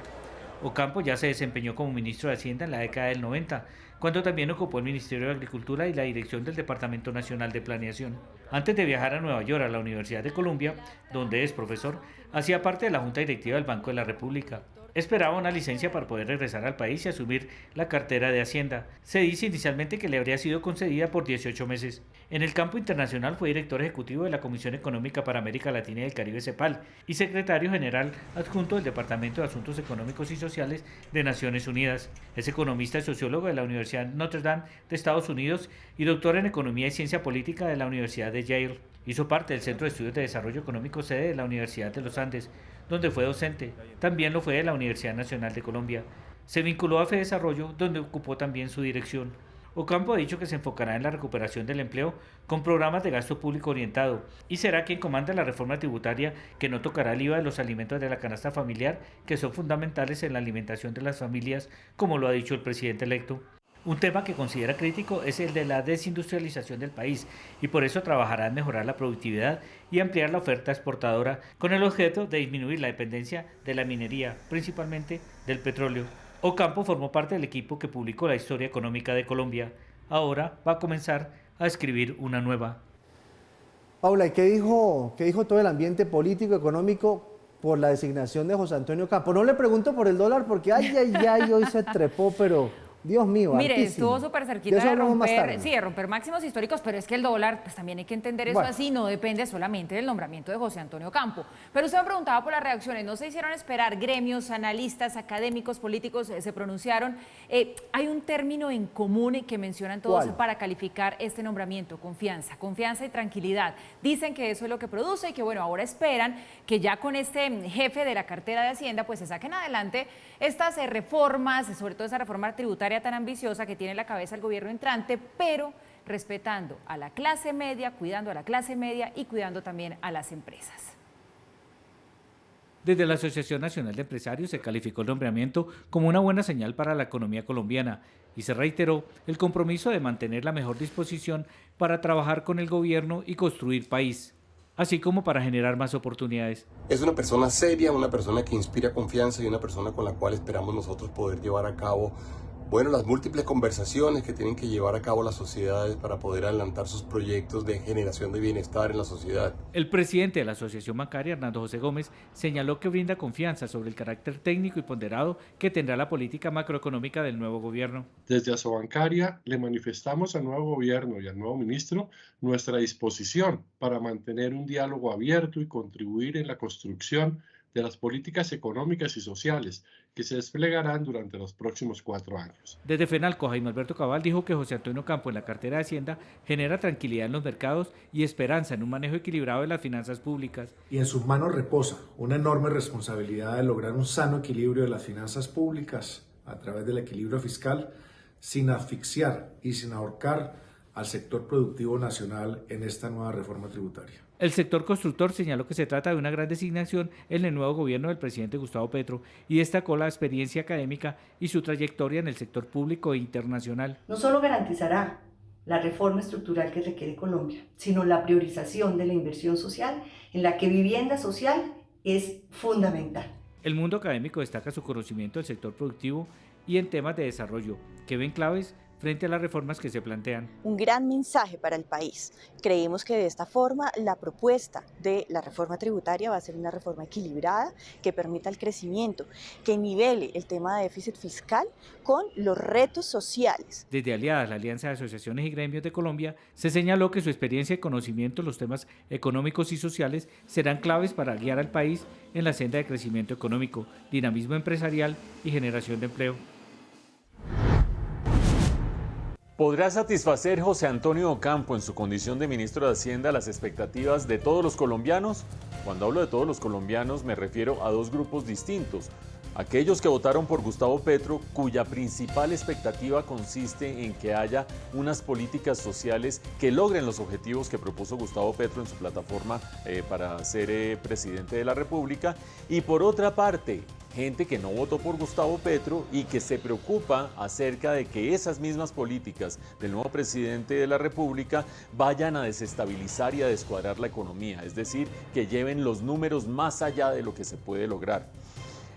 Ocampo ya se desempeñó como ministro de Hacienda en la década del 90, cuando también ocupó el Ministerio de Agricultura y la dirección del Departamento Nacional de Planeación. Antes de viajar a Nueva York a la Universidad de Columbia, donde es profesor, hacía parte de la Junta Directiva del Banco de la República. Esperaba una licencia para poder regresar al país y asumir la cartera de Hacienda. Se dice inicialmente que le habría sido concedida por 18 meses. En el campo internacional fue director ejecutivo de la Comisión Económica para América Latina y el Caribe CEPAL y secretario general adjunto del Departamento de Asuntos Económicos y Sociales de Naciones Unidas. Es economista y sociólogo de la Universidad Notre Dame de Estados Unidos y doctor en Economía y Ciencia Política de la Universidad de Yale. Hizo parte del Centro de Estudios de Desarrollo Económico sede de la Universidad de los Andes, donde fue docente. También lo fue de la Universidad Nacional de Colombia. Se vinculó a FEDesarrollo, donde ocupó también su dirección. Ocampo ha dicho que se enfocará en la recuperación del empleo con programas de gasto público orientado y será quien comanda la reforma tributaria que no tocará el IVA de los alimentos de la canasta familiar, que son fundamentales en la alimentación de las familias, como lo ha dicho el presidente electo. Un tema que considera crítico es el de la desindustrialización del país y por eso trabajará en mejorar la productividad y ampliar la oferta exportadora con el objeto de disminuir la dependencia de la minería, principalmente del petróleo. Ocampo formó parte del equipo que publicó la historia económica de Colombia. Ahora va a comenzar a escribir una nueva. Paula, ¿y qué dijo todo el ambiente político, económico por la designación de José Antonio Ocampo? No le pregunto por el dólar porque hoy se trepó, pero... Dios mío, mire, altísimo. estuvo súper cerquita de romper máximos históricos, pero es que el dólar, pues también hay que entender eso así, no depende solamente del nombramiento de José Antonio Ocampo. Pero usted me preguntaba por las reacciones, no se hicieron esperar, gremios, analistas, académicos, políticos se pronunciaron. Hay un término en común que mencionan todos para calificar este nombramiento: confianza y tranquilidad. Dicen que eso es lo que produce y que bueno, ahora esperan que ya con este jefe de la cartera de Hacienda pues se saquen adelante estas reformas, sobre todo esa reforma tributaria tan ambiciosa que tiene en la cabeza el gobierno entrante, pero respetando a la clase media, cuidando a la clase media y cuidando también a las empresas. Desde la Asociación Nacional de Empresarios se calificó el nombramiento como una buena señal para la economía colombiana y se reiteró el compromiso de mantener la mejor disposición para trabajar con el gobierno y construir país, así como para generar más oportunidades. Es una persona seria, una persona que inspira confianza y una persona con la cual esperamos nosotros poder llevar a cabo las múltiples conversaciones que tienen que llevar a cabo las sociedades para poder adelantar sus proyectos de generación de bienestar en la sociedad. El presidente de la Asociación Bancaria, Hernando José Gómez, señaló que brinda confianza sobre el carácter técnico y ponderado que tendrá la política macroeconómica del nuevo gobierno. Desde Asobancaria le manifestamos al nuevo gobierno y al nuevo ministro nuestra disposición para mantener un diálogo abierto y contribuir en la construcción de las políticas económicas y sociales que se desplegarán durante los próximos 4 años. Desde FENALCO, Jaime Alberto Cabal dijo que José Antonio Ocampo en la cartera de Hacienda genera tranquilidad en los mercados y esperanza en un manejo equilibrado de las finanzas públicas. Y en sus manos reposa una enorme responsabilidad de lograr un sano equilibrio de las finanzas públicas a través del equilibrio fiscal, sin asfixiar y sin ahorcar al sector productivo nacional en esta nueva reforma tributaria. El sector constructor señaló que se trata de una gran designación en el nuevo gobierno del presidente Gustavo Petro y destacó la experiencia académica y su trayectoria en el sector público e internacional. No solo garantizará la reforma estructural que requiere Colombia, sino la priorización de la inversión social, en la que vivienda social es fundamental. El mundo académico destaca su conocimiento del sector productivo y en temas de desarrollo, que ven claves frente a las reformas que se plantean. Un gran mensaje para el país. Creemos que de esta forma la propuesta de la reforma tributaria va a ser una reforma equilibrada que permita el crecimiento, que nivele el tema de déficit fiscal con los retos sociales. Desde Aliadas, la Alianza de Asociaciones y Gremios de Colombia, se señaló que su experiencia y conocimiento en los temas económicos y sociales serán claves para guiar al país en la senda de crecimiento económico, dinamismo empresarial y generación de empleo. ¿Podrá satisfacer José Antonio Ocampo en su condición de ministro de Hacienda las expectativas de todos los colombianos? Cuando hablo de todos los colombianos me refiero a dos grupos distintos. Aquellos que votaron por Gustavo Petro, cuya principal expectativa consiste en que haya unas políticas sociales que logren los objetivos que propuso Gustavo Petro en su plataforma para ser presidente de la República. Y por otra parte, gente que no votó por Gustavo Petro y que se preocupa acerca de que esas mismas políticas del nuevo presidente de la República vayan a desestabilizar y a descuadrar la economía, es decir, que lleven los números más allá de lo que se puede lograr.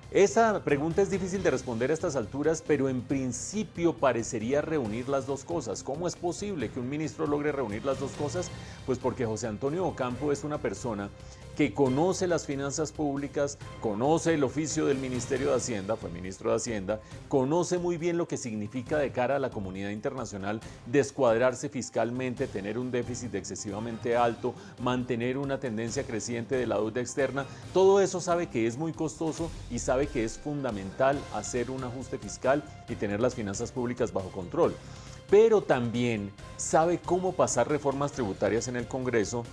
Esa pregunta es difícil de responder a estas alturas, pero en principio parecería reunir las dos cosas. ¿Cómo es posible que un ministro logre reunir las dos cosas? Pues porque José Antonio Ocampo es una persona que conoce las finanzas públicas, conoce el oficio del Ministerio de Hacienda, fue ministro de Hacienda, conoce muy bien lo que significa de cara a la comunidad internacional descuadrarse fiscalmente, tener un déficit excesivamente alto, mantener una tendencia creciente de la deuda externa. Todo eso sabe que es muy costoso y sabe que es fundamental hacer un ajuste fiscal y tener las finanzas públicas bajo control. Pero también sabe cómo pasar reformas tributarias en el Congreso,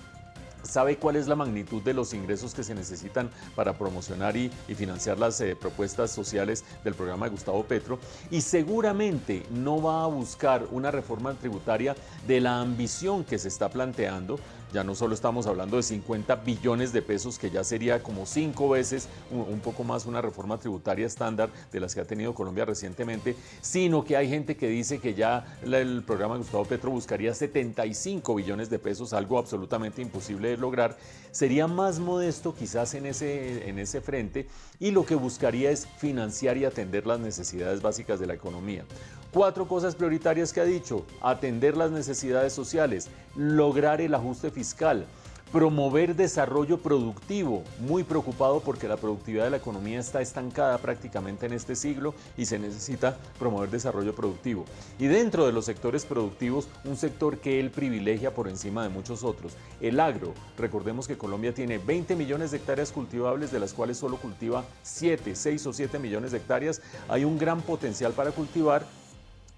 sabe cuál es la magnitud de los ingresos que se necesitan para promocionar y financiar las propuestas sociales del programa de Gustavo Petro, y seguramente no va a buscar una reforma tributaria de la ambición que se está planteando. Ya no solo estamos hablando de 50 billones de pesos, que ya sería como 5 veces, un poco más, una reforma tributaria estándar de las que ha tenido Colombia recientemente, sino que hay gente que dice que ya el programa de Gustavo Petro buscaría 75 billones de pesos, algo absolutamente imposible de lograr. Sería más modesto quizás en ese frente, y lo que buscaría es financiar y atender las necesidades básicas de la economía. 4 cosas prioritarias que ha dicho: atender las necesidades sociales, lograr el ajuste fiscal, promover desarrollo productivo, muy preocupado porque la productividad de la economía está estancada prácticamente en este siglo y se necesita promover desarrollo productivo. Y dentro de los sectores productivos, un sector que él privilegia por encima de muchos otros, el agro. Recordemos que Colombia tiene 20 millones de hectáreas cultivables, de las cuales solo cultiva 6 o 7 millones de hectáreas. Hay un gran potencial para cultivar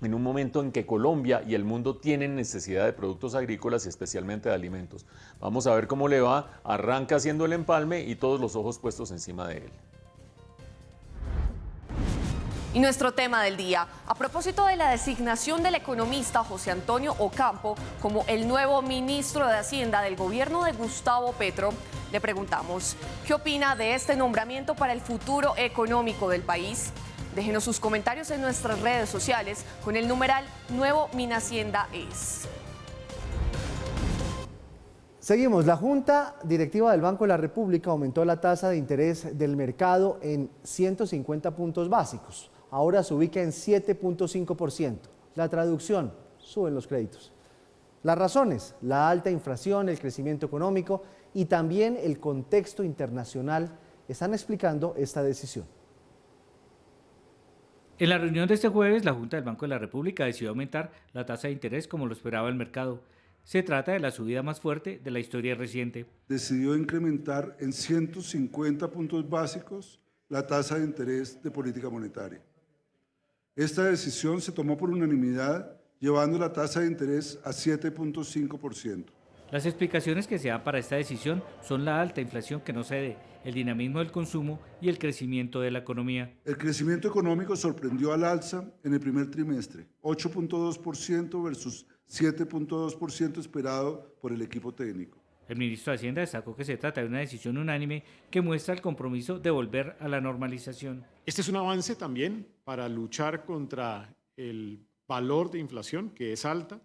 en un momento en que Colombia y el mundo tienen necesidad de productos agrícolas y especialmente de alimentos. Vamos a ver cómo le va. Arranca haciendo el empalme y todos los ojos puestos encima de él. Y nuestro tema del día, a propósito de la designación del economista José Antonio Ocampo como el nuevo ministro de Hacienda del gobierno de Gustavo Petro, le preguntamos, ¿qué opina de este nombramiento para el futuro económico del país? Déjenos sus comentarios en nuestras redes sociales con el numeral Nuevo Minhacienda es. Seguimos. La Junta Directiva del Banco de la República aumentó la tasa de interés del mercado en 150 puntos básicos. Ahora se ubica en 7.5%. La traducción: suben los créditos. Las razones: la alta inflación, el crecimiento económico y también el contexto internacional están explicando esta decisión. En la reunión de este jueves, la Junta del Banco de la República decidió aumentar la tasa de interés como lo esperaba el mercado. Se trata de la subida más fuerte de la historia reciente. Decidió incrementar en 150 puntos básicos la tasa de interés de política monetaria. Esta decisión se tomó por unanimidad, llevando la tasa de interés a 7.5%. Las explicaciones que se dan para esta decisión son la alta inflación que no cede, el dinamismo del consumo y el crecimiento de la economía. El crecimiento económico sorprendió al alza en el primer trimestre, 8.2% versus 7.2% esperado por el equipo técnico. El ministro de Hacienda destacó que se trata de una decisión unánime que muestra el compromiso de volver a la normalización. Este es un avance también para luchar contra el valor de inflación, que es alta,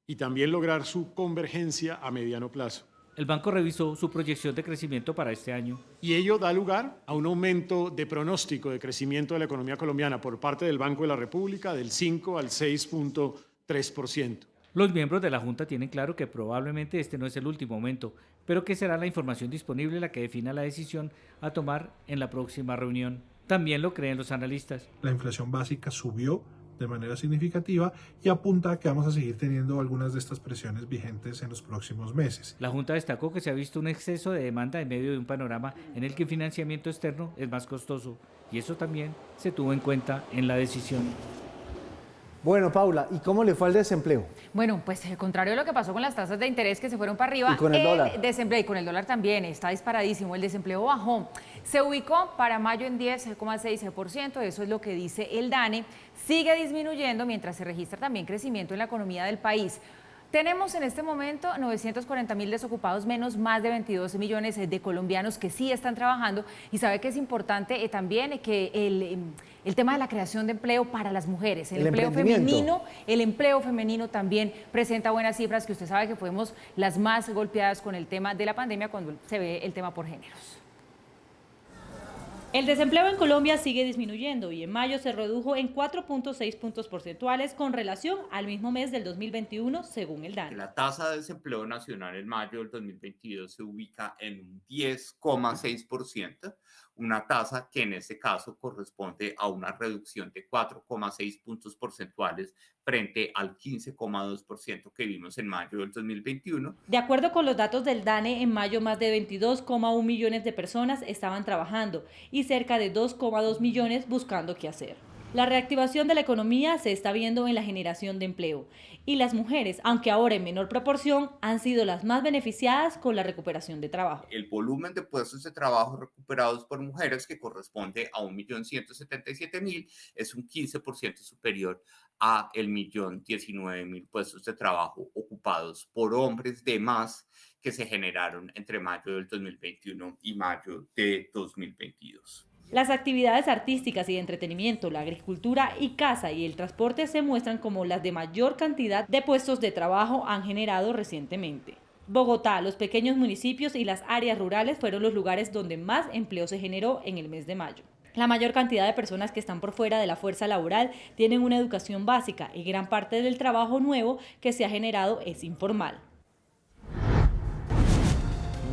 y también lograr su convergencia a mediano plazo. El banco revisó su proyección de crecimiento para este año. Y ello da lugar a un aumento de pronóstico de crecimiento de la economía colombiana por parte del Banco de la República del 5 al 6.3%. Los miembros de la Junta tienen claro que probablemente este no es el último aumento, pero que será la información disponible la que defina la decisión a tomar en la próxima reunión. También lo creen los analistas. La inflación básica subió de manera significativa y apunta a que vamos a seguir teniendo algunas de estas presiones vigentes en los próximos meses. La Junta destacó que se ha visto un exceso de demanda en medio de un panorama en el que el financiamiento externo es más costoso, y eso también se tuvo en cuenta en la decisión. Bueno, Paula, ¿y cómo le fue al desempleo? Bueno, pues contrario a lo que pasó con las tasas de interés que se fueron para arriba, ¿Y con el dólar? Desempleo, y con el dólar también, está disparadísimo. El desempleo bajó, se ubicó para mayo en 10,6%, eso es lo que dice el DANE. Sigue disminuyendo mientras se registra también crecimiento en la economía del país. Tenemos en este momento 940.000 desocupados menos, más de 22 millones de colombianos que sí están trabajando, y sabe que es importante también que el tema de la creación de empleo para las mujeres, el empleo femenino también presenta buenas cifras, que usted sabe que fuimos las más golpeadas con el tema de la pandemia cuando se ve el tema por géneros. El desempleo en Colombia sigue disminuyendo y en mayo se redujo en 4.6 puntos porcentuales con relación al mismo mes del 2021, según el DANE. La tasa de desempleo nacional en mayo del 2022 se ubica en un 10,6%, una tasa que en este caso corresponde a una reducción de 4,6 puntos porcentuales frente al 15,2% que vimos en mayo del 2021. De acuerdo con los datos del DANE, en mayo más de 22,1 millones de personas estaban trabajando y cerca de 2,2 millones buscando qué hacer. La reactivación de la economía se está viendo en la generación de empleo y las mujeres, aunque ahora en menor proporción, han sido las más beneficiadas con la recuperación de trabajo. El volumen de puestos de trabajo recuperados por mujeres, que corresponde a 1.177.000, es un 15% superior a el 1.019.000 puestos de trabajo ocupados por hombres de más que se generaron entre mayo del 2021 y mayo de 2022. Las actividades artísticas y de entretenimiento, la agricultura y caza y el transporte se muestran como las de mayor cantidad de puestos de trabajo han generado recientemente. Bogotá, los pequeños municipios y las áreas rurales fueron los lugares donde más empleo se generó en el mes de mayo. La mayor cantidad de personas que están por fuera de la fuerza laboral tienen una educación básica y gran parte del trabajo nuevo que se ha generado es informal.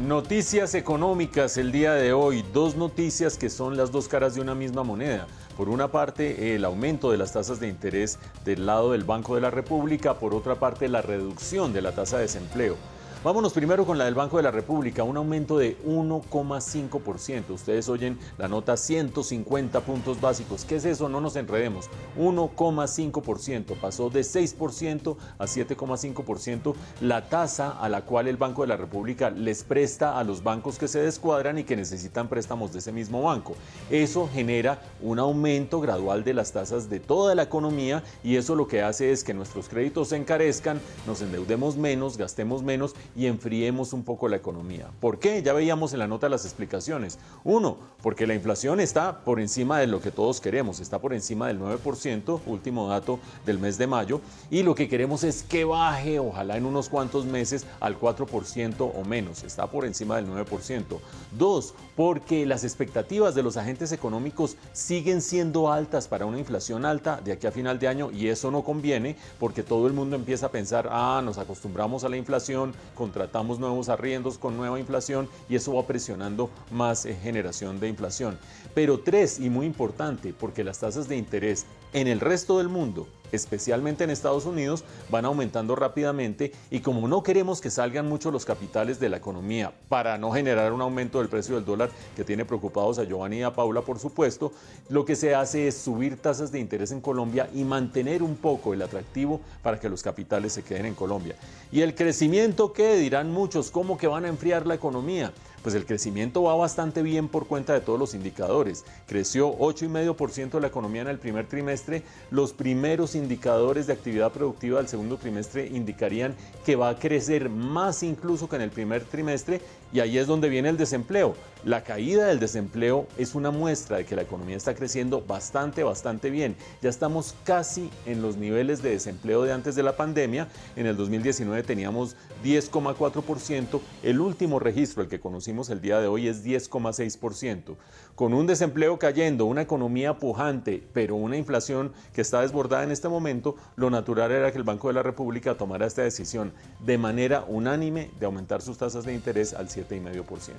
Noticias económicas el día de hoy, dos noticias que son las dos caras de una misma moneda. Por una parte, el aumento de las tasas de interés del lado del Banco de la República, por otra parte, la reducción de la tasa de desempleo. Vámonos primero con la del Banco de la República, un aumento de 1,5%. Ustedes oyen la nota 150 puntos básicos. ¿Qué es eso? No nos enredemos. 1,5%. Pasó de 6% a 7,5% la tasa a la cual el Banco de la República les presta a los bancos que se descuadran y que necesitan préstamos de ese mismo banco. Eso genera un aumento gradual de las tasas de toda la economía y eso lo que hace es que nuestros créditos se encarezcan, nos endeudemos menos, gastemos menos y enfriemos un poco la economía. ¿Por qué? Ya veíamos en la nota las explicaciones. Uno, porque la inflación está por encima de lo que todos queremos, está por encima del 9%, último dato del mes de mayo, y lo que queremos es que baje, ojalá en unos cuantos meses, al 4% o menos, está por encima del 9%. Dos, porque las expectativas de los agentes económicos siguen siendo altas para una inflación alta de aquí a final de año y eso no conviene porque todo el mundo empieza a pensar, nos acostumbramos a la inflación, contratamos nuevos arriendos con nueva inflación y eso va presionando más generación de inflación. Pero tres, y muy importante, porque las tasas de interés en el resto del mundo, especialmente en Estados Unidos, van aumentando rápidamente y como no queremos que salgan mucho los capitales de la economía para no generar un aumento del precio del dólar que tiene preocupados a Giovanni y a Paula, por supuesto, lo que se hace es subir tasas de interés en Colombia y mantener un poco el atractivo para que los capitales se queden en Colombia. Y el crecimiento, ¿qué? Dirán muchos, ¿cómo que van a enfriar la economía? Pues el crecimiento va bastante bien por cuenta de todos los indicadores. Creció 8,5% la economía en el primer trimestre. Los primeros indicadores de actividad productiva del segundo trimestre indicarían que va a crecer más incluso que en el primer trimestre y ahí es donde viene el desempleo. La caída del desempleo es una muestra de que la economía está creciendo bastante bien. Ya estamos casi en los niveles de desempleo de antes de la pandemia. En el 2019 teníamos 10,4%. El último registro, el que conocimos el día de hoy, es 10,6%. Con un desempleo cayendo, una economía pujante, pero una inflación que está desbordada en este momento, lo natural era que el Banco de la República tomara esta decisión de manera unánime de aumentar sus tasas de interés al 7,5%.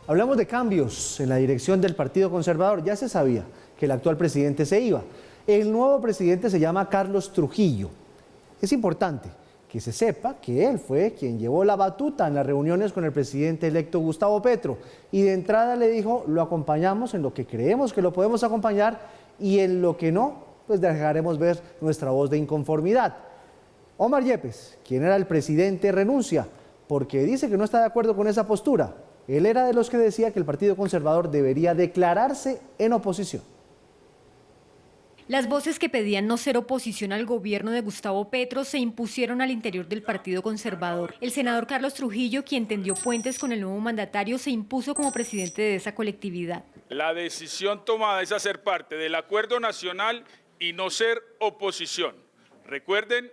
Hablamos de cambios en la dirección del Partido Conservador. Ya se sabía que el actual presidente se iba. El nuevo presidente se llama Carlos Trujillo. Es importante que se sepa que él fue quien llevó la batuta en las reuniones con el presidente electo Gustavo Petro y de entrada le dijo, lo acompañamos en lo que creemos que lo podemos acompañar y en lo que no, pues dejaremos ver nuestra voz de inconformidad. Omar Yepes, quien era el presidente, renuncia porque dice que no está de acuerdo con esa postura. Él era de los que decía que el Partido Conservador debería declararse en oposición. Las voces que pedían no ser oposición al gobierno de Gustavo Petro se impusieron al interior del Partido Conservador. El senador Carlos Trujillo, quien tendió puentes con el nuevo mandatario, se impuso como presidente de esa colectividad. La decisión tomada es hacer parte del acuerdo nacional y no ser oposición. Recuerden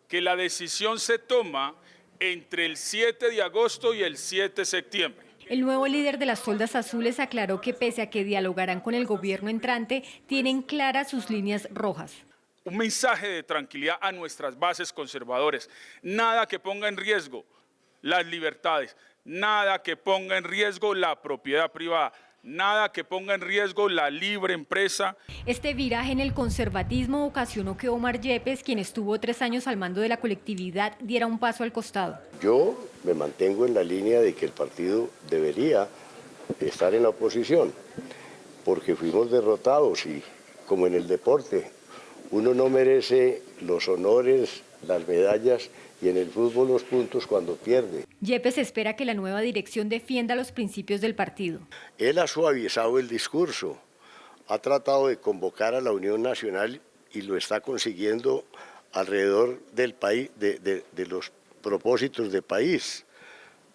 que la decisión se toma entre el 7 de agosto y el 7 de septiembre. El nuevo líder de las Toldas Azules aclaró que pese a que dialogarán con el gobierno entrante, tienen claras sus líneas rojas. Un mensaje de tranquilidad a nuestras bases conservadoras. Nada que ponga en riesgo las libertades, nada que ponga en riesgo la propiedad privada, nada que ponga en riesgo la libre empresa. Este viraje en el conservatismo ocasionó que Omar Yepes, quien estuvo 3 años al mando de la colectividad, diera un paso al costado. Yo me mantengo en la línea de que el partido debería estar en la oposición, porque fuimos derrotados y, como en el deporte, uno no merece los honores, las medallas y en el fútbol los puntos cuando pierde. Yepes espera que la nueva dirección defienda los principios del partido. Él ha suavizado el discurso, ha tratado de convocar a la Unión Nacional y lo está consiguiendo alrededor del país, de los propósitos de país.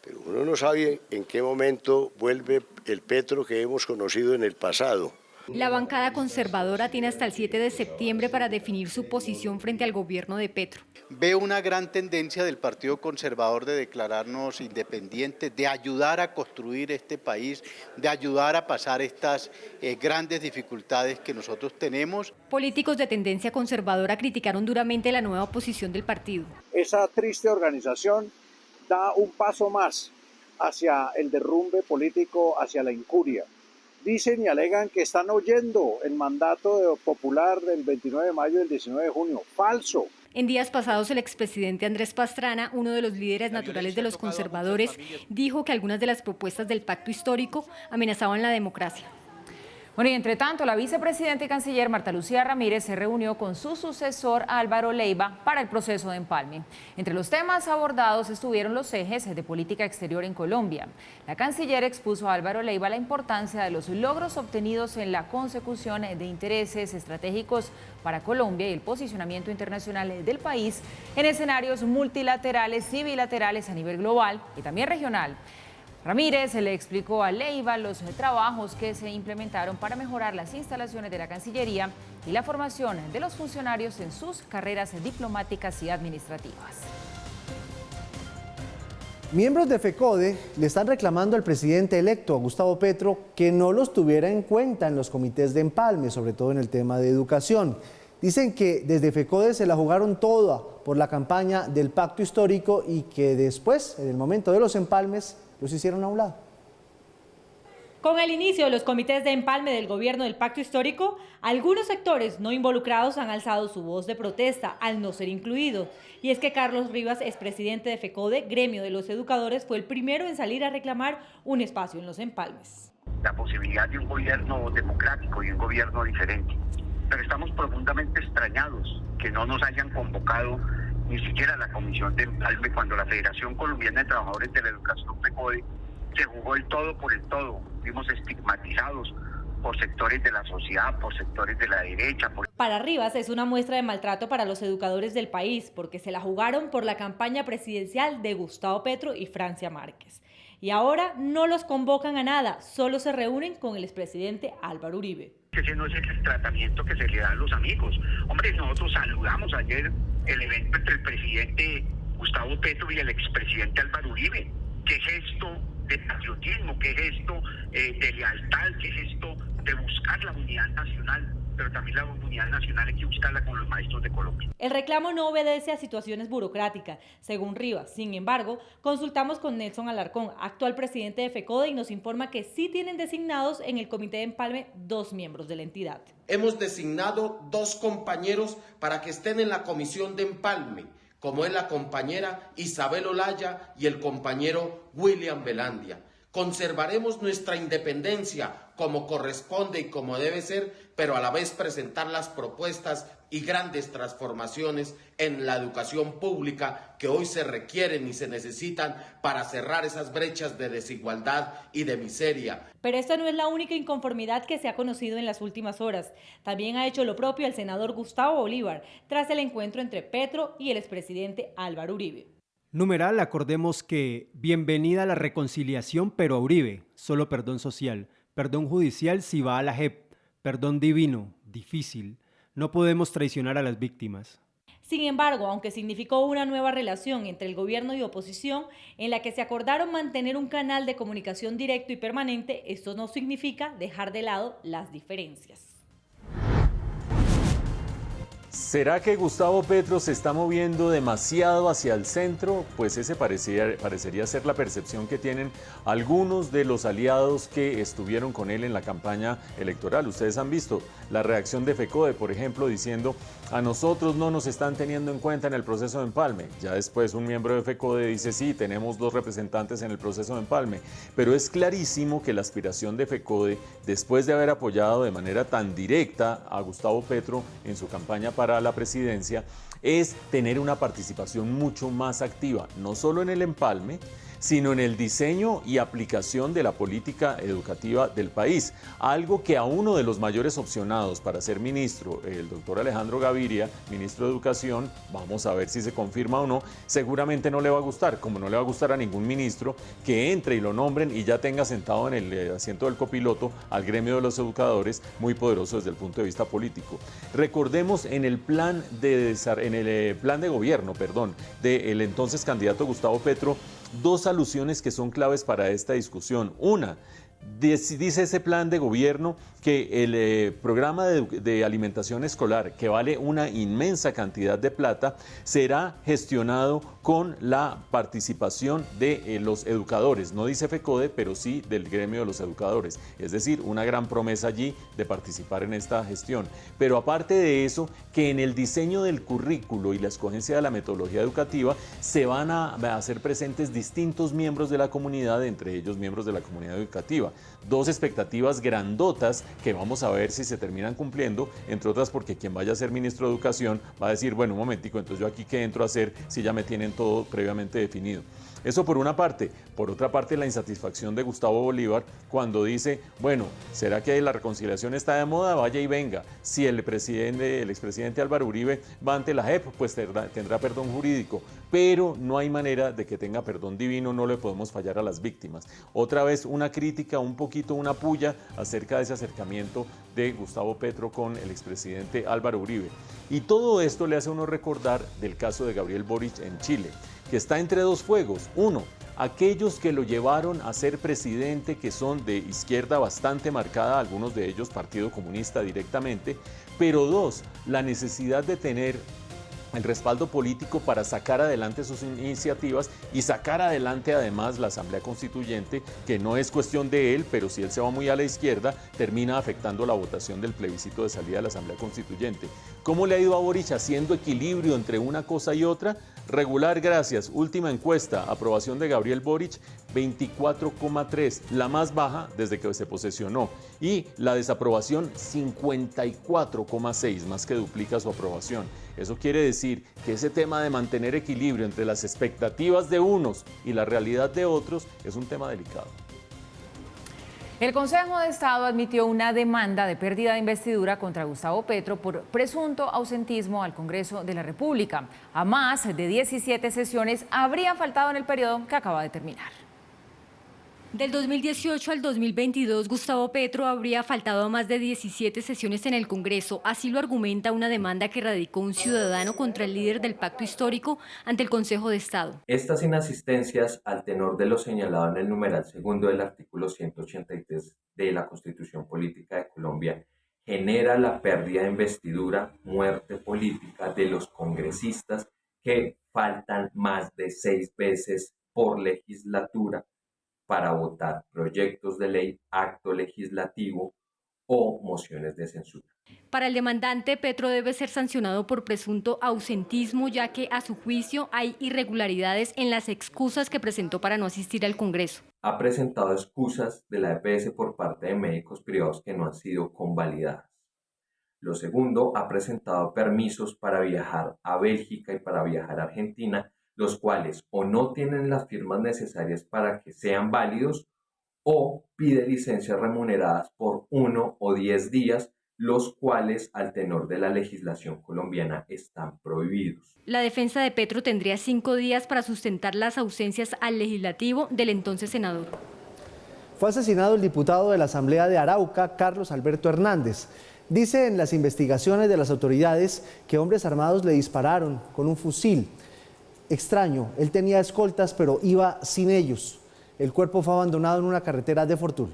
Pero uno no sabe en qué momento vuelve el Petro que hemos conocido en el pasado. La bancada conservadora tiene hasta el 7 de septiembre para definir su posición frente al gobierno de Petro. Veo una gran tendencia del Partido Conservador de declararnos independientes, de ayudar a construir este país, de ayudar a pasar estas grandes dificultades que nosotros tenemos. Políticos de tendencia conservadora criticaron duramente la nueva posición del partido. Esa triste organización da un paso más hacia el derrumbe político, hacia la incuria. Dicen y alegan que están oyendo el mandato popular del 29 de mayo y del 19 de junio. Falso. En días pasados, el expresidente Andrés Pastrana, uno de los líderes naturales de los conservadores, dijo que algunas de las propuestas del pacto histórico amenazaban la democracia. Bueno, y entre tanto, la vicepresidenta y canciller Marta Lucía Ramírez se reunió con su sucesor Álvaro Leiva para el proceso de empalme. Entre los temas abordados estuvieron los ejes de política exterior en Colombia. La canciller expuso a Álvaro Leiva la importancia de los logros obtenidos en la consecución de intereses estratégicos para Colombia y el posicionamiento internacional del país en escenarios multilaterales y bilaterales a nivel global y también regional. Ramírez le explicó a Leiva los trabajos que se implementaron para mejorar las instalaciones de la Cancillería y la formación de los funcionarios en sus carreras diplomáticas y administrativas. Miembros de FECODE le están reclamando al presidente electo, Gustavo Petro, que no los tuviera en cuenta en los comités de empalme, sobre todo en el tema de educación. Dicen que desde FECODE se la jugaron toda por la campaña del pacto histórico y que después, en el momento de los empalmes, los hicieron a un lado. Con el inicio de los comités de empalme del gobierno del pacto histórico, algunos sectores no involucrados han alzado su voz de protesta al no ser incluidos. Y es que Carlos Rivas, expresidente de FECODE, gremio de los educadores, fue el primero en salir a reclamar un espacio en los empalmes. La posibilidad de un gobierno democrático y un gobierno diferente. Pero estamos profundamente extrañados que no nos hayan convocado ni siquiera la comisión de empalme cuando la Federación Colombiana de Trabajadores de la Educación FECODE se jugó el todo por el todo. Fuimos estigmatizados por sectores de la sociedad, por sectores de la derecha. Para Rivas es una muestra de maltrato para los educadores del país porque se la jugaron por la campaña presidencial de Gustavo Petro y Francia Márquez. Y ahora no los convocan a nada, solo se reúnen con el expresidente Álvaro Uribe. Ese no es el tratamiento que se le da a los amigos. Hombre, nosotros saludamos ayer el evento entre el presidente Gustavo Petro y el expresidente Álvaro Uribe. ¿Qué es esto de patriotismo? ¿Qué es esto de lealtad? ¿Qué es esto de buscar la unidad nacional? Pero también la unidad nacional hay que buscarla con los maestros de Colombia. El reclamo no obedece a situaciones burocráticas, según Rivas. Sin embargo, consultamos con Nelson Alarcón, actual presidente de FECODE, y nos informa que sí tienen designados en el comité de empalme 2 miembros de la entidad. Hemos designado 2 compañeros para que estén en la comisión de empalme, como es la compañera Isabel Olaya y el compañero William Velandia. Conservaremos nuestra independencia como corresponde y como debe ser, pero a la vez presentar las propuestas y grandes transformaciones en la educación pública que hoy se requieren y se necesitan para cerrar esas brechas de desigualdad y de miseria. Pero esta no es la única inconformidad que se ha conocido en las últimas horas. También ha hecho lo propio el senador Gustavo Bolívar tras el encuentro entre Petro y el expresidente Álvaro Uribe. Numeral, acordemos que bienvenida a la reconciliación, pero a Uribe, solo perdón social, perdón judicial si va a la JEP, perdón divino, difícil. No podemos traicionar a las víctimas. Sin embargo, aunque significó una nueva relación entre el gobierno y oposición, en la que se acordaron mantener un canal de comunicación directo y permanente, esto no significa dejar de lado las diferencias. ¿Será que Gustavo Petro se está moviendo demasiado hacia el centro? Pues ese parecería ser la percepción que tienen algunos de los aliados que estuvieron con él en la campaña electoral. Ustedes han visto la reacción de FECODE, por ejemplo, diciendo: a nosotros no nos están teniendo en cuenta en el proceso de empalme. Ya después un miembro de FECODE dice: sí, tenemos 2 representantes en el proceso de empalme. Pero es clarísimo que la aspiración de FECODE, después de haber apoyado de manera tan directa a Gustavo Petro en su campaña para la presidencia, es tener una participación mucho más activa, no solo en el empalme, sino en el diseño y aplicación de la política educativa del país. Algo que a uno de los mayores opcionados para ser ministro, el doctor Alejandro Gaviria, ministro de Educación, vamos a ver si se confirma o no, seguramente no le va a gustar, como no le va a gustar a ningún ministro que entre y lo nombren y ya tenga sentado en el asiento del copiloto al gremio de los educadores, muy poderoso desde el punto de vista político. Recordemos en el plan de gobierno, del entonces candidato Gustavo Petro, 2 alusiones que son claves para esta discusión. Una, dice ese plan de gobierno que el programa de alimentación escolar, que vale una inmensa cantidad de plata, será gestionado con la participación de los educadores. No dice FECODE, pero sí del gremio de los educadores. Es decir, una gran promesa allí de participar en esta gestión. Pero aparte de eso, que en el diseño del currículo y la escogencia de la metodología educativa se van a hacer presentes distintos miembros de la comunidad, entre ellos miembros de la comunidad educativa. 2 expectativas grandotas que vamos a ver si se terminan cumpliendo, entre otras porque quien vaya a ser ministro de Educación va a decir: bueno, un momentico, entonces yo aquí qué entro a hacer si ya me tienen todo previamente definido. Eso por una parte. Por otra parte, la insatisfacción de Gustavo Bolívar cuando dice: bueno, ¿será que la reconciliación está de moda? Vaya y venga. Si el expresidente Álvaro Uribe va ante la JEP, pues tendrá perdón jurídico, pero no hay manera de que tenga perdón divino, no le podemos fallar a las víctimas. Otra vez una crítica, un poquito una puya acerca de ese acercamiento de Gustavo Petro con el expresidente Álvaro Uribe. Y todo esto le hace a uno recordar del caso de Gabriel Boric en Chile, que está entre 2 fuegos. Uno, aquellos que lo llevaron a ser presidente, que son de izquierda bastante marcada, algunos de ellos Partido Comunista directamente, pero 2, la necesidad de tener el respaldo político para sacar adelante sus iniciativas y sacar adelante además la Asamblea Constituyente, que no es cuestión de él, pero si él se va muy a la izquierda, termina afectando la votación del plebiscito de salida de la Asamblea Constituyente. ¿Cómo le ha ido a Boric haciendo equilibrio entre una cosa y otra? Regular, gracias. Última encuesta, aprobación de Gabriel Boric, 24,3, la más baja desde que se posesionó. Y la desaprobación, 54,6, más que duplica su aprobación. Eso quiere decir que ese tema de mantener equilibrio entre las expectativas de unos y la realidad de otros es un tema delicado. El Consejo de Estado admitió una demanda de pérdida de investidura contra Gustavo Petro por presunto ausentismo al Congreso de la República. A más de 17 sesiones habría faltado en el periodo que acaba de terminar. Del 2018 al 2022, Gustavo Petro habría faltado a más de 17 sesiones en el Congreso. Así lo argumenta una demanda que radicó un ciudadano contra el líder del pacto histórico ante el Consejo de Estado. Estas inasistencias, al tenor de lo señalado en el numeral segundo del artículo 183 de la Constitución Política de Colombia, genera la pérdida de investidura, muerte política de los congresistas que faltan más de 6 veces por legislatura para votar proyectos de ley, acto legislativo o mociones de censura. Para el demandante, Petro debe ser sancionado por presunto ausentismo, ya que a su juicio hay irregularidades en las excusas que presentó para no asistir al Congreso. Ha presentado excusas de la EPS por parte de médicos privados que no han sido convalidadas. Lo segundo, ha presentado permisos para viajar a Bélgica y para viajar a Argentina, los cuales o no tienen las firmas necesarias para que sean válidos o pide licencias remuneradas por 1 o 10 días, los cuales al tenor de la legislación colombiana están prohibidos. La defensa de Petro tendría 5 días para sustentar las ausencias al legislativo del entonces senador. Fue asesinado el diputado de la Asamblea de Arauca, Carlos Alberto Hernández. Dicen las investigaciones de las autoridades que hombres armados le dispararon con un fusil. Extraño, él tenía escoltas pero iba sin ellos. El cuerpo fue abandonado en una carretera de Fortul.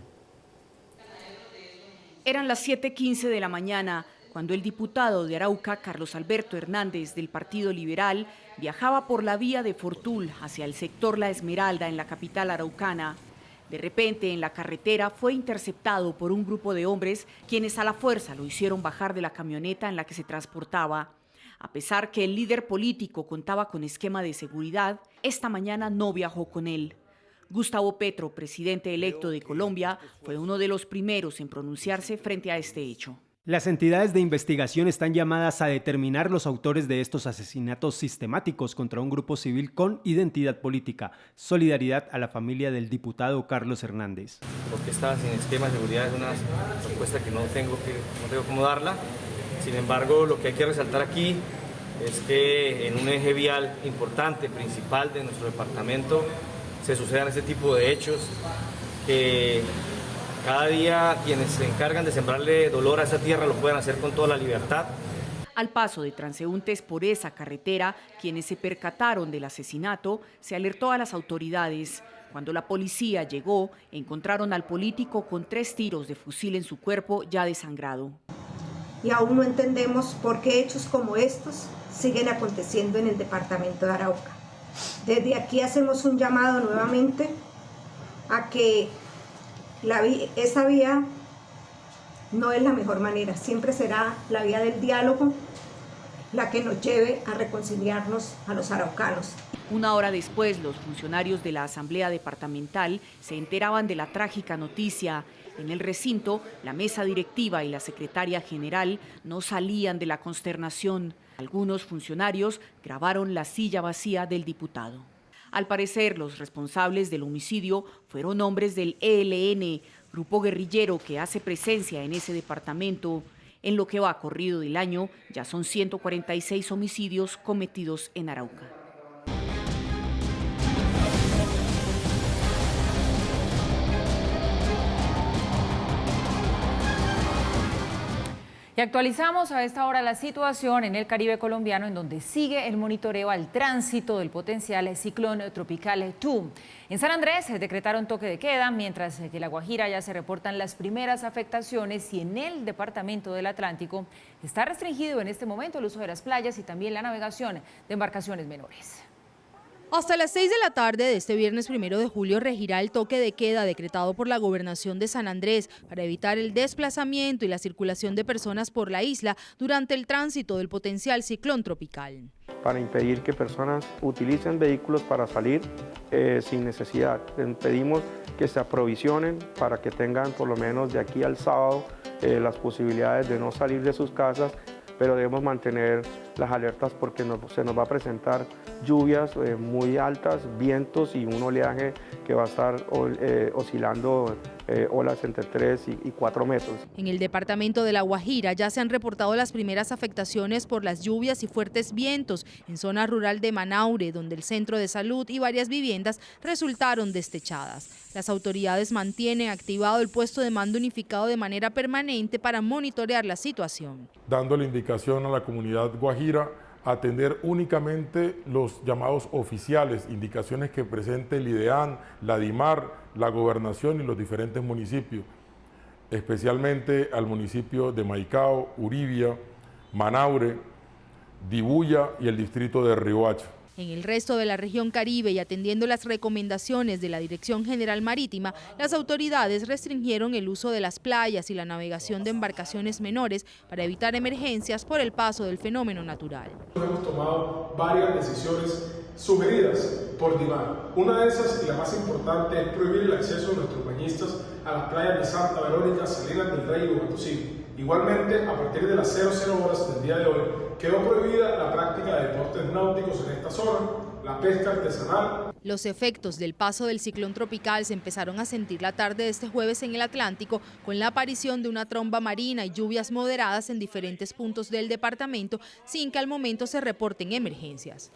Eran las 7:15 de la mañana cuando el diputado de Arauca, Carlos Alberto Hernández, del Partido Liberal, viajaba por la vía de Fortul hacia el sector La Esmeralda, en la capital araucana. De repente, en la carretera fue interceptado por un grupo de hombres quienes a la fuerza lo hicieron bajar de la camioneta en la que se transportaba. A pesar que el líder político contaba con esquema de seguridad, esta mañana no viajó con él. Gustavo Petro, presidente electo de Colombia, fue uno de los primeros en pronunciarse frente a este hecho. Las entidades de investigación están llamadas a determinar los autores de estos asesinatos sistemáticos contra un grupo civil con identidad política. Solidaridad a la familia del diputado Carlos Hernández. Porque estaba sin esquema de seguridad es una respuesta que no tengo cómo darla. Sin embargo, lo que hay que resaltar aquí es que en un eje vial importante, principal de nuestro departamento, se sucedan este tipo de hechos que cada día quienes se encargan de sembrarle dolor a esa tierra lo pueden hacer con toda la libertad. Al paso de transeúntes por esa carretera, quienes se percataron del asesinato, se alertó a las autoridades. Cuando la policía llegó, encontraron al político con 3 tiros de fusil en su cuerpo ya desangrado. Y aún no entendemos por qué hechos como estos siguen aconteciendo en el departamento de Arauca. Desde aquí hacemos un llamado nuevamente a que esa vía no es la mejor manera, siempre será la vía del diálogo la que nos lleve a reconciliarnos a los araucanos. Una hora después, los funcionarios de la Asamblea Departamental se enteraban de la trágica noticia. En el recinto, la mesa directiva y la secretaria general no salían de la consternación. Algunos funcionarios grabaron la silla vacía del diputado. Al parecer, los responsables del homicidio fueron hombres del ELN, grupo guerrillero que hace presencia en ese departamento. En lo que va corrido del año, ya son 146 homicidios cometidos en Arauca. Y actualizamos a esta hora la situación en el Caribe colombiano, en donde sigue el monitoreo al tránsito del potencial ciclón tropical Tu. En San Andrés decretaron toque de queda, mientras que en La Guajira ya se reportan las primeras afectaciones y en el departamento del Atlántico está restringido en este momento el uso de las playas y también la navegación de embarcaciones menores. Hasta las 6 de la tarde de este viernes 1 de julio regirá el toque de queda decretado por la Gobernación de San Andrés para evitar el desplazamiento y la circulación de personas por la isla durante el tránsito del potencial ciclón tropical. Para impedir que personas utilicen vehículos para salir sin necesidad. Les pedimos que se aprovisionen para que tengan por lo menos de aquí al sábado las posibilidades de no salir de sus casas, pero debemos mantener las alertas porque se nos va a presentar lluvias muy altas, vientos y un oleaje que va a estar oscilando olas entre 3 y 4 metros. En el departamento de La Guajira ya se han reportado las primeras afectaciones por las lluvias y fuertes vientos en zona rural de Manaure, donde el centro de salud y varias viviendas resultaron destechadas. Las autoridades mantienen activado el puesto de mando unificado de manera permanente para monitorear la situación. Dando la indicación a la comunidad guajira atender únicamente los llamados oficiales, indicaciones que presente el IDEAN, la DIMAR, la Gobernación y los diferentes municipios, especialmente al municipio de Maicao, Uribia, Manaure, Dibuya y el distrito de Riohacha. En el resto de la región Caribe y atendiendo las recomendaciones de la Dirección General Marítima, las autoridades restringieron el uso de las playas y la navegación de embarcaciones menores para evitar emergencias por el paso del fenómeno natural. Hemos tomado varias decisiones sugeridas por DIMAR. Una de esas, y la más importante, es prohibir el acceso de nuestros bañistas a las playas de Santa Verónica, Salinas del Rey y Huatocín. Igualmente, a partir de las 00 horas del día de hoy, quedó prohibida la práctica de deportes náuticos en esta zona, la pesca artesanal. Los efectos del paso del ciclón tropical se empezaron a sentir la tarde de este jueves en el Atlántico, con la aparición de una tromba marina y lluvias moderadas en diferentes puntos del departamento, sin que al momento se reporten emergencias.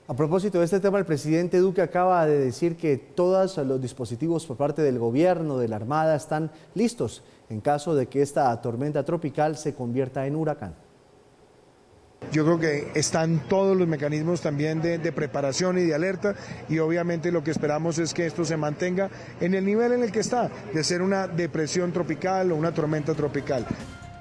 A propósito de este tema, el presidente Duque acaba de decir que todos los dispositivos por parte del gobierno, de la Armada, están listos en caso de que esta tormenta tropical se convierta en huracán. Yo creo que están todos los mecanismos también de preparación y de alerta, y obviamente lo que esperamos es que esto se mantenga en el nivel en el que está, de ser una depresión tropical o una tormenta tropical.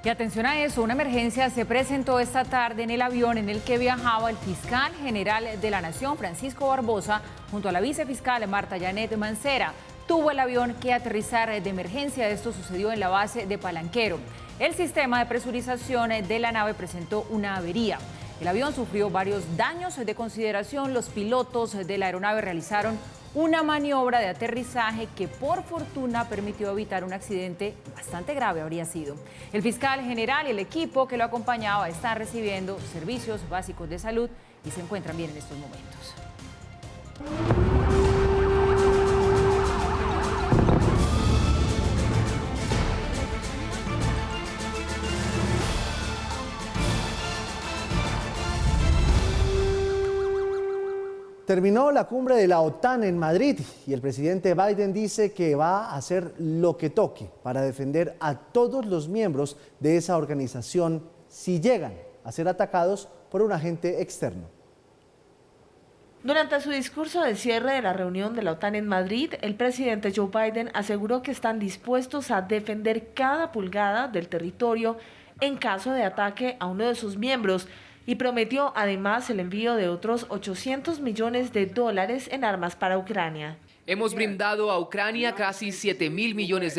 Y atención a eso, una emergencia se presentó esta tarde en el avión en el que viajaba el fiscal general de la Nación, Francisco Barbosa, junto a la vicefiscal Marta Janet Mancera. Tuvo el avión que aterrizar de emergencia. Esto sucedió en la base de Palanquero. El sistema de presurización de la nave presentó una avería. El avión sufrió varios daños. De consideración, los pilotos de la aeronave realizaron una maniobra de aterrizaje que por fortuna permitió evitar un accidente bastante grave habría sido. El fiscal general y el equipo que lo acompañaba están recibiendo servicios básicos de salud y se encuentran bien en estos momentos. Terminó la cumbre de la OTAN en Madrid y el presidente Biden dice que va a hacer lo que toque para defender a todos los miembros de esa organización si llegan a ser atacados por un agente externo. Durante su discurso de cierre de la reunión de la OTAN en Madrid, el presidente Joe Biden aseguró que están dispuestos a defender cada pulgada del territorio en caso de ataque a uno de sus miembros, y prometió además el envío de otros $800 millones en armas para Ucrania. Hemos brindado a Ucrania casi $7.000 millones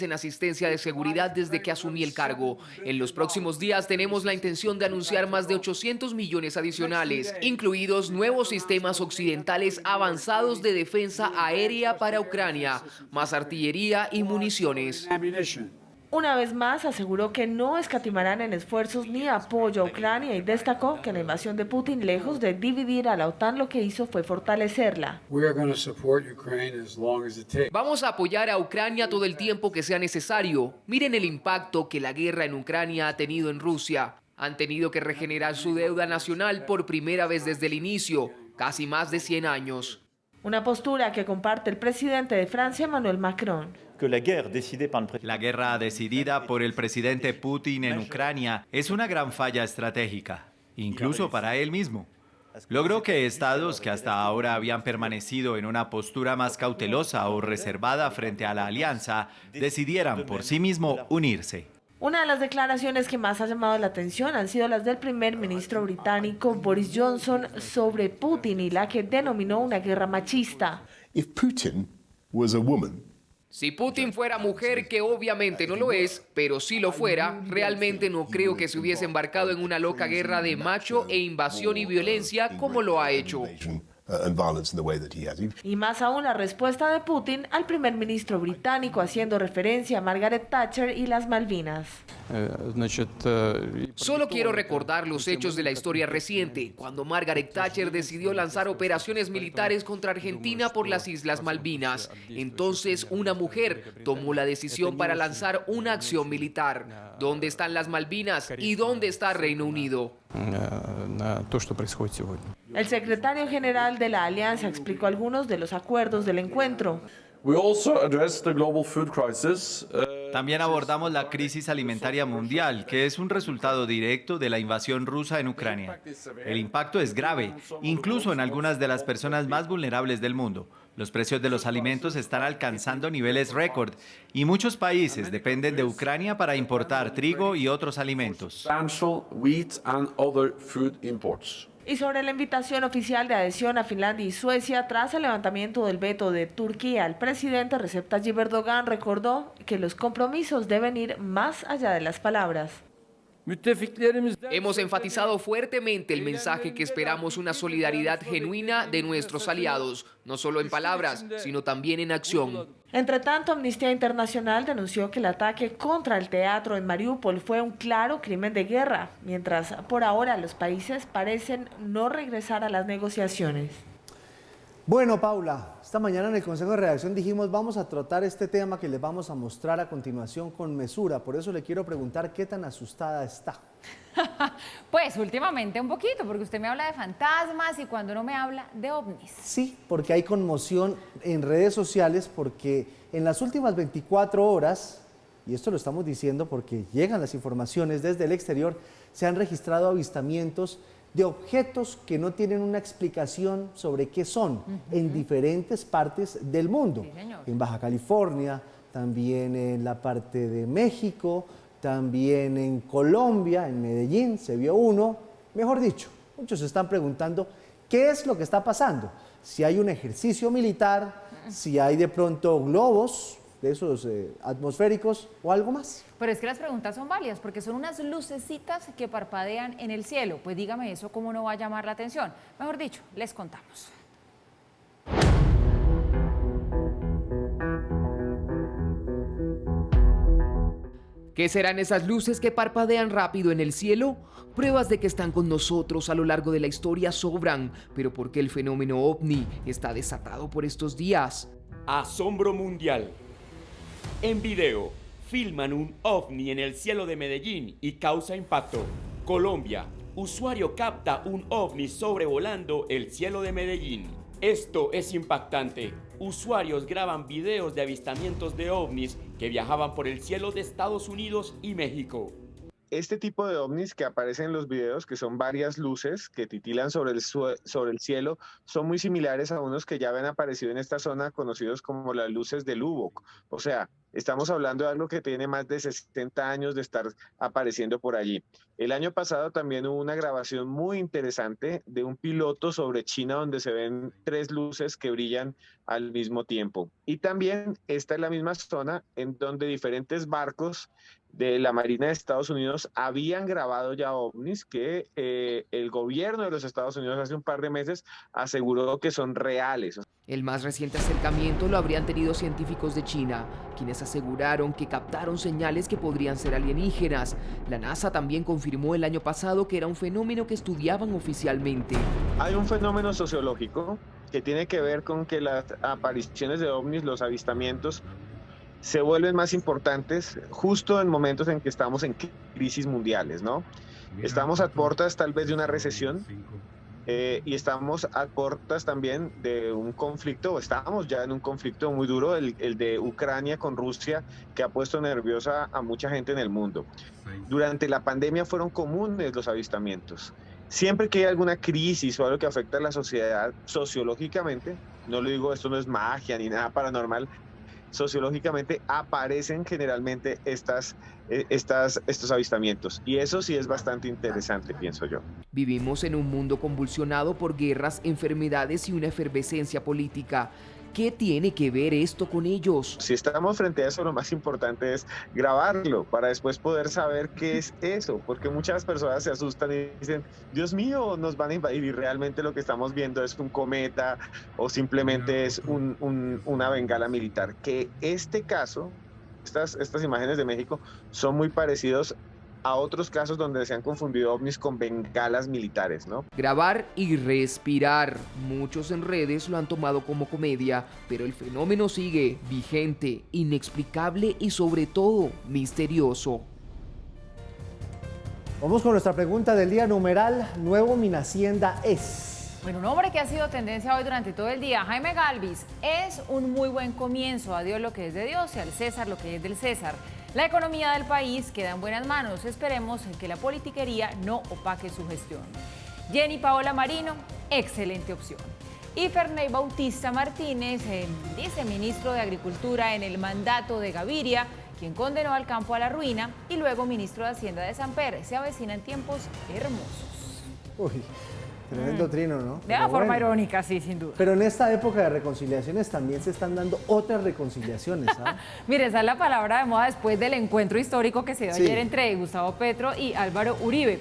en asistencia de seguridad desde que asumí el cargo. En los próximos días tenemos la intención de anunciar más de 800 millones adicionales, incluidos nuevos sistemas occidentales avanzados de defensa aérea para Ucrania, más artillería y municiones. Una vez más aseguró que no escatimarán en esfuerzos ni apoyo a Ucrania y destacó que la invasión de Putin, lejos de dividir a la OTAN, lo que hizo fue fortalecerla. Vamos a apoyar a Ucrania todo el tiempo que sea necesario. Miren el impacto que la guerra en Ucrania ha tenido en Rusia. Han tenido que regenerar su deuda nacional por primera vez desde el inicio, casi más de 100 años. Una postura que comparte el presidente de Francia, Emmanuel Macron. La guerra decidida por el presidente Putin en Ucrania es una gran falla estratégica, incluso para él mismo. Logró que estados que hasta ahora habían permanecido en una postura más cautelosa o reservada frente a la alianza decidieran por sí mismo unirse. Una de las declaraciones que más ha llamado la atención han sido las del primer ministro británico Boris Johnson sobre Putin y la que denominó una guerra machista. Si Putin fuera mujer, que obviamente no lo es, pero si lo fuera, realmente no creo que se hubiese embarcado en una loca guerra de macho e invasión y violencia como lo ha hecho. Y más aún la respuesta de Putin al primer ministro británico haciendo referencia a Margaret Thatcher y las Malvinas. Solo quiero recordar los hechos de la historia reciente, cuando Margaret Thatcher decidió lanzar operaciones militares contra Argentina por las Islas Malvinas. Entonces una mujer tomó la decisión para lanzar una acción militar. ¿Dónde están las Malvinas y dónde está Reino Unido? El secretario general de la alianza explicó algunos de los acuerdos del encuentro. También abordamos la crisis alimentaria mundial, que es un resultado directo de la invasión rusa en Ucrania. El impacto es grave, incluso en algunas de las personas más vulnerables del mundo. Los precios de los alimentos están alcanzando niveles récord y muchos países dependen de Ucrania para importar trigo y otros alimentos. Y sobre la invitación oficial de adhesión a Finlandia y Suecia tras el levantamiento del veto de Turquía, el presidente Recep Tayyip Erdogan recordó que los compromisos deben ir más allá de las palabras. Hemos enfatizado fuertemente el mensaje que esperamos una solidaridad genuina de nuestros aliados, no solo en palabras, sino también en acción. Entre tanto, Amnistía Internacional denunció que el ataque contra el teatro en Mariupol fue un claro crimen de guerra, mientras por ahora los países parecen no regresar a las negociaciones. Bueno, Paula, esta mañana en el Consejo de Redacción dijimos vamos a tratar este tema que les vamos a mostrar a continuación con mesura. Por eso le quiero preguntar qué tan asustada está. Pues últimamente un poquito, porque usted me habla de fantasmas y cuando no me habla de ovnis. Sí, porque hay conmoción en redes sociales porque en las últimas 24 horas, y esto lo estamos diciendo porque llegan las informaciones desde el exterior, se han registrado avistamientos de objetos que no tienen una explicación sobre qué son en diferentes partes del mundo. Sí, señor. En Baja California, también en la parte de México, también en Colombia, en Medellín se vio uno. Mejor dicho, muchos se están preguntando qué es lo que está pasando. Si hay un ejercicio militar, si hay de pronto globos de esos atmosféricos o algo más. Pero es que las preguntas son válidas porque son unas lucecitas que parpadean en el cielo. Pues dígame eso, ¿cómo no va a llamar la atención? Mejor dicho, les contamos. ¿Qué serán esas luces que parpadean rápido en el cielo? Pruebas de que están con nosotros a lo largo de la historia sobran, pero ¿por qué el fenómeno ovni está desatado por estos días? Asombro mundial. En video, filman un ovni en el cielo de Medellín y causa impacto. Colombia, usuario capta un ovni sobrevolando el cielo de Medellín. Esto es impactante. Usuarios graban videos de avistamientos de ovnis que viajaban por el cielo de Estados Unidos y México. Este tipo de ovnis que aparecen en los videos, que son varias luces que titilan sobre el cielo, son muy similares a unos que ya habían aparecido en esta zona, conocidos como las luces de Lubbock. O sea, estamos hablando de algo que tiene más de 60 años de estar apareciendo por allí. El año pasado también hubo una grabación muy interesante de un piloto sobre China donde se ven 3 luces que brillan al mismo tiempo. Y también esta es la misma zona en donde diferentes barcos de la Marina de Estados Unidos habían grabado ya ovnis que el gobierno de los Estados Unidos hace un par de meses aseguró que son reales. El más reciente acercamiento lo habrían tenido científicos de China, quienes aseguraron que captaron señales que podrían ser alienígenas. La NASA también confirmó el año pasado que era un fenómeno que estudiaban oficialmente. Hay un fenómeno sociológico que tiene que ver con que las apariciones de ovnis, los avistamientos, se vuelven más importantes justo en momentos en que estamos en crisis mundiales, ¿no? Estamos a puertas tal vez de una recesión y estamos a puertas también de un conflicto, o estamos ya en un conflicto muy duro, el de Ucrania con Rusia, que ha puesto nerviosa a mucha gente en el mundo. Durante la pandemia fueron comunes los avistamientos. Siempre que hay alguna crisis o algo que afecta a la sociedad sociológicamente, no lo digo, esto no es magia ni nada paranormal, sociológicamente aparecen generalmente estos avistamientos y eso sí es bastante interesante, pienso yo. Vivimos en un mundo convulsionado por guerras, enfermedades y una efervescencia política. ¿Qué tiene que ver esto con ellos? Si estamos frente a eso, lo más importante es grabarlo para después poder saber qué es eso, porque muchas personas se asustan y dicen, Dios mío, nos van a invadir, y realmente lo que estamos viendo es un cometa o simplemente es una bengala militar. Que este caso, estas imágenes de México son muy parecidos a otros casos donde se han confundido ovnis con bengalas militares, ¿no? Grabar y respirar. Muchos en redes lo han tomado como comedia, pero el fenómeno sigue vigente, inexplicable y sobre todo misterioso. Vamos con nuestra pregunta del día, numeral, nuevo Minacienda es. Bueno, un hombre que ha sido tendencia hoy durante todo el día, Jaime Galvis, es un muy buen comienzo. A Dios lo que es de Dios y al César lo que es del César. La economía del país queda en buenas manos. Esperemos que la politiquería no opaque su gestión. Jenny Paola Marino, excelente opción. Y Ferney Bautista Martínez, viceministro de Agricultura en el mandato de Gaviria, quien condenó al campo a la ruina, y luego ministro de Hacienda de Samper. Se avecinan tiempos hermosos. Uy, tremendo trino, ¿no? De una forma irónica, sí, sin duda. Pero en esta época de reconciliaciones también se están dando otras reconciliaciones, ¿sabes? Mire, esa es la palabra de moda después del encuentro histórico que se dio ayer entre Gustavo Petro y Álvaro Uribe.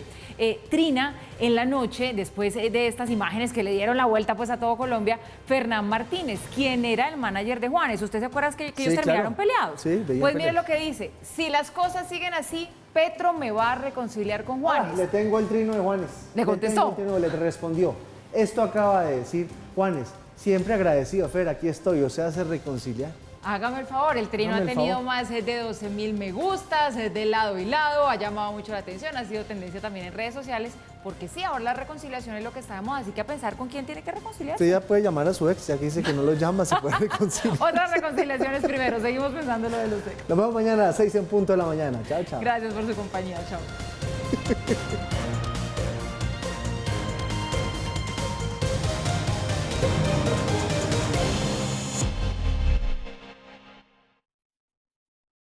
Trina, en la noche, después de estas imágenes que le dieron la vuelta pues a todo Colombia, Fernán Martínez, quien era el manager de Juanes. ¿Usted se acuerda que ellos terminaron peleados? Sí, pues mire lo que dice, si las cosas siguen así, Petro me va a reconciliar con Juanes. Le tengo el trino de Juanes. ¿Le contestó? Le respondió. Esto acaba de decir Juanes. Siempre agradecido, Fer, aquí estoy, o sea, se reconciliar. Hágame el favor, el trino ha tenido más de 12.000 me gustas, es de lado y lado, ha llamado mucho la atención, ha sido tendencia también en redes sociales, porque sí, ahora la reconciliación es lo que está de moda, así que a pensar con quién tiene que reconciliarse. Usted ya puede llamar a su ex, ya que dice que no lo llama, se puede reconciliar. Otras reconciliaciones primero, seguimos pensando lo de los ex. Nos vemos mañana a las 6 en punto de la mañana. Chao, chao. Gracias por su compañía, chao.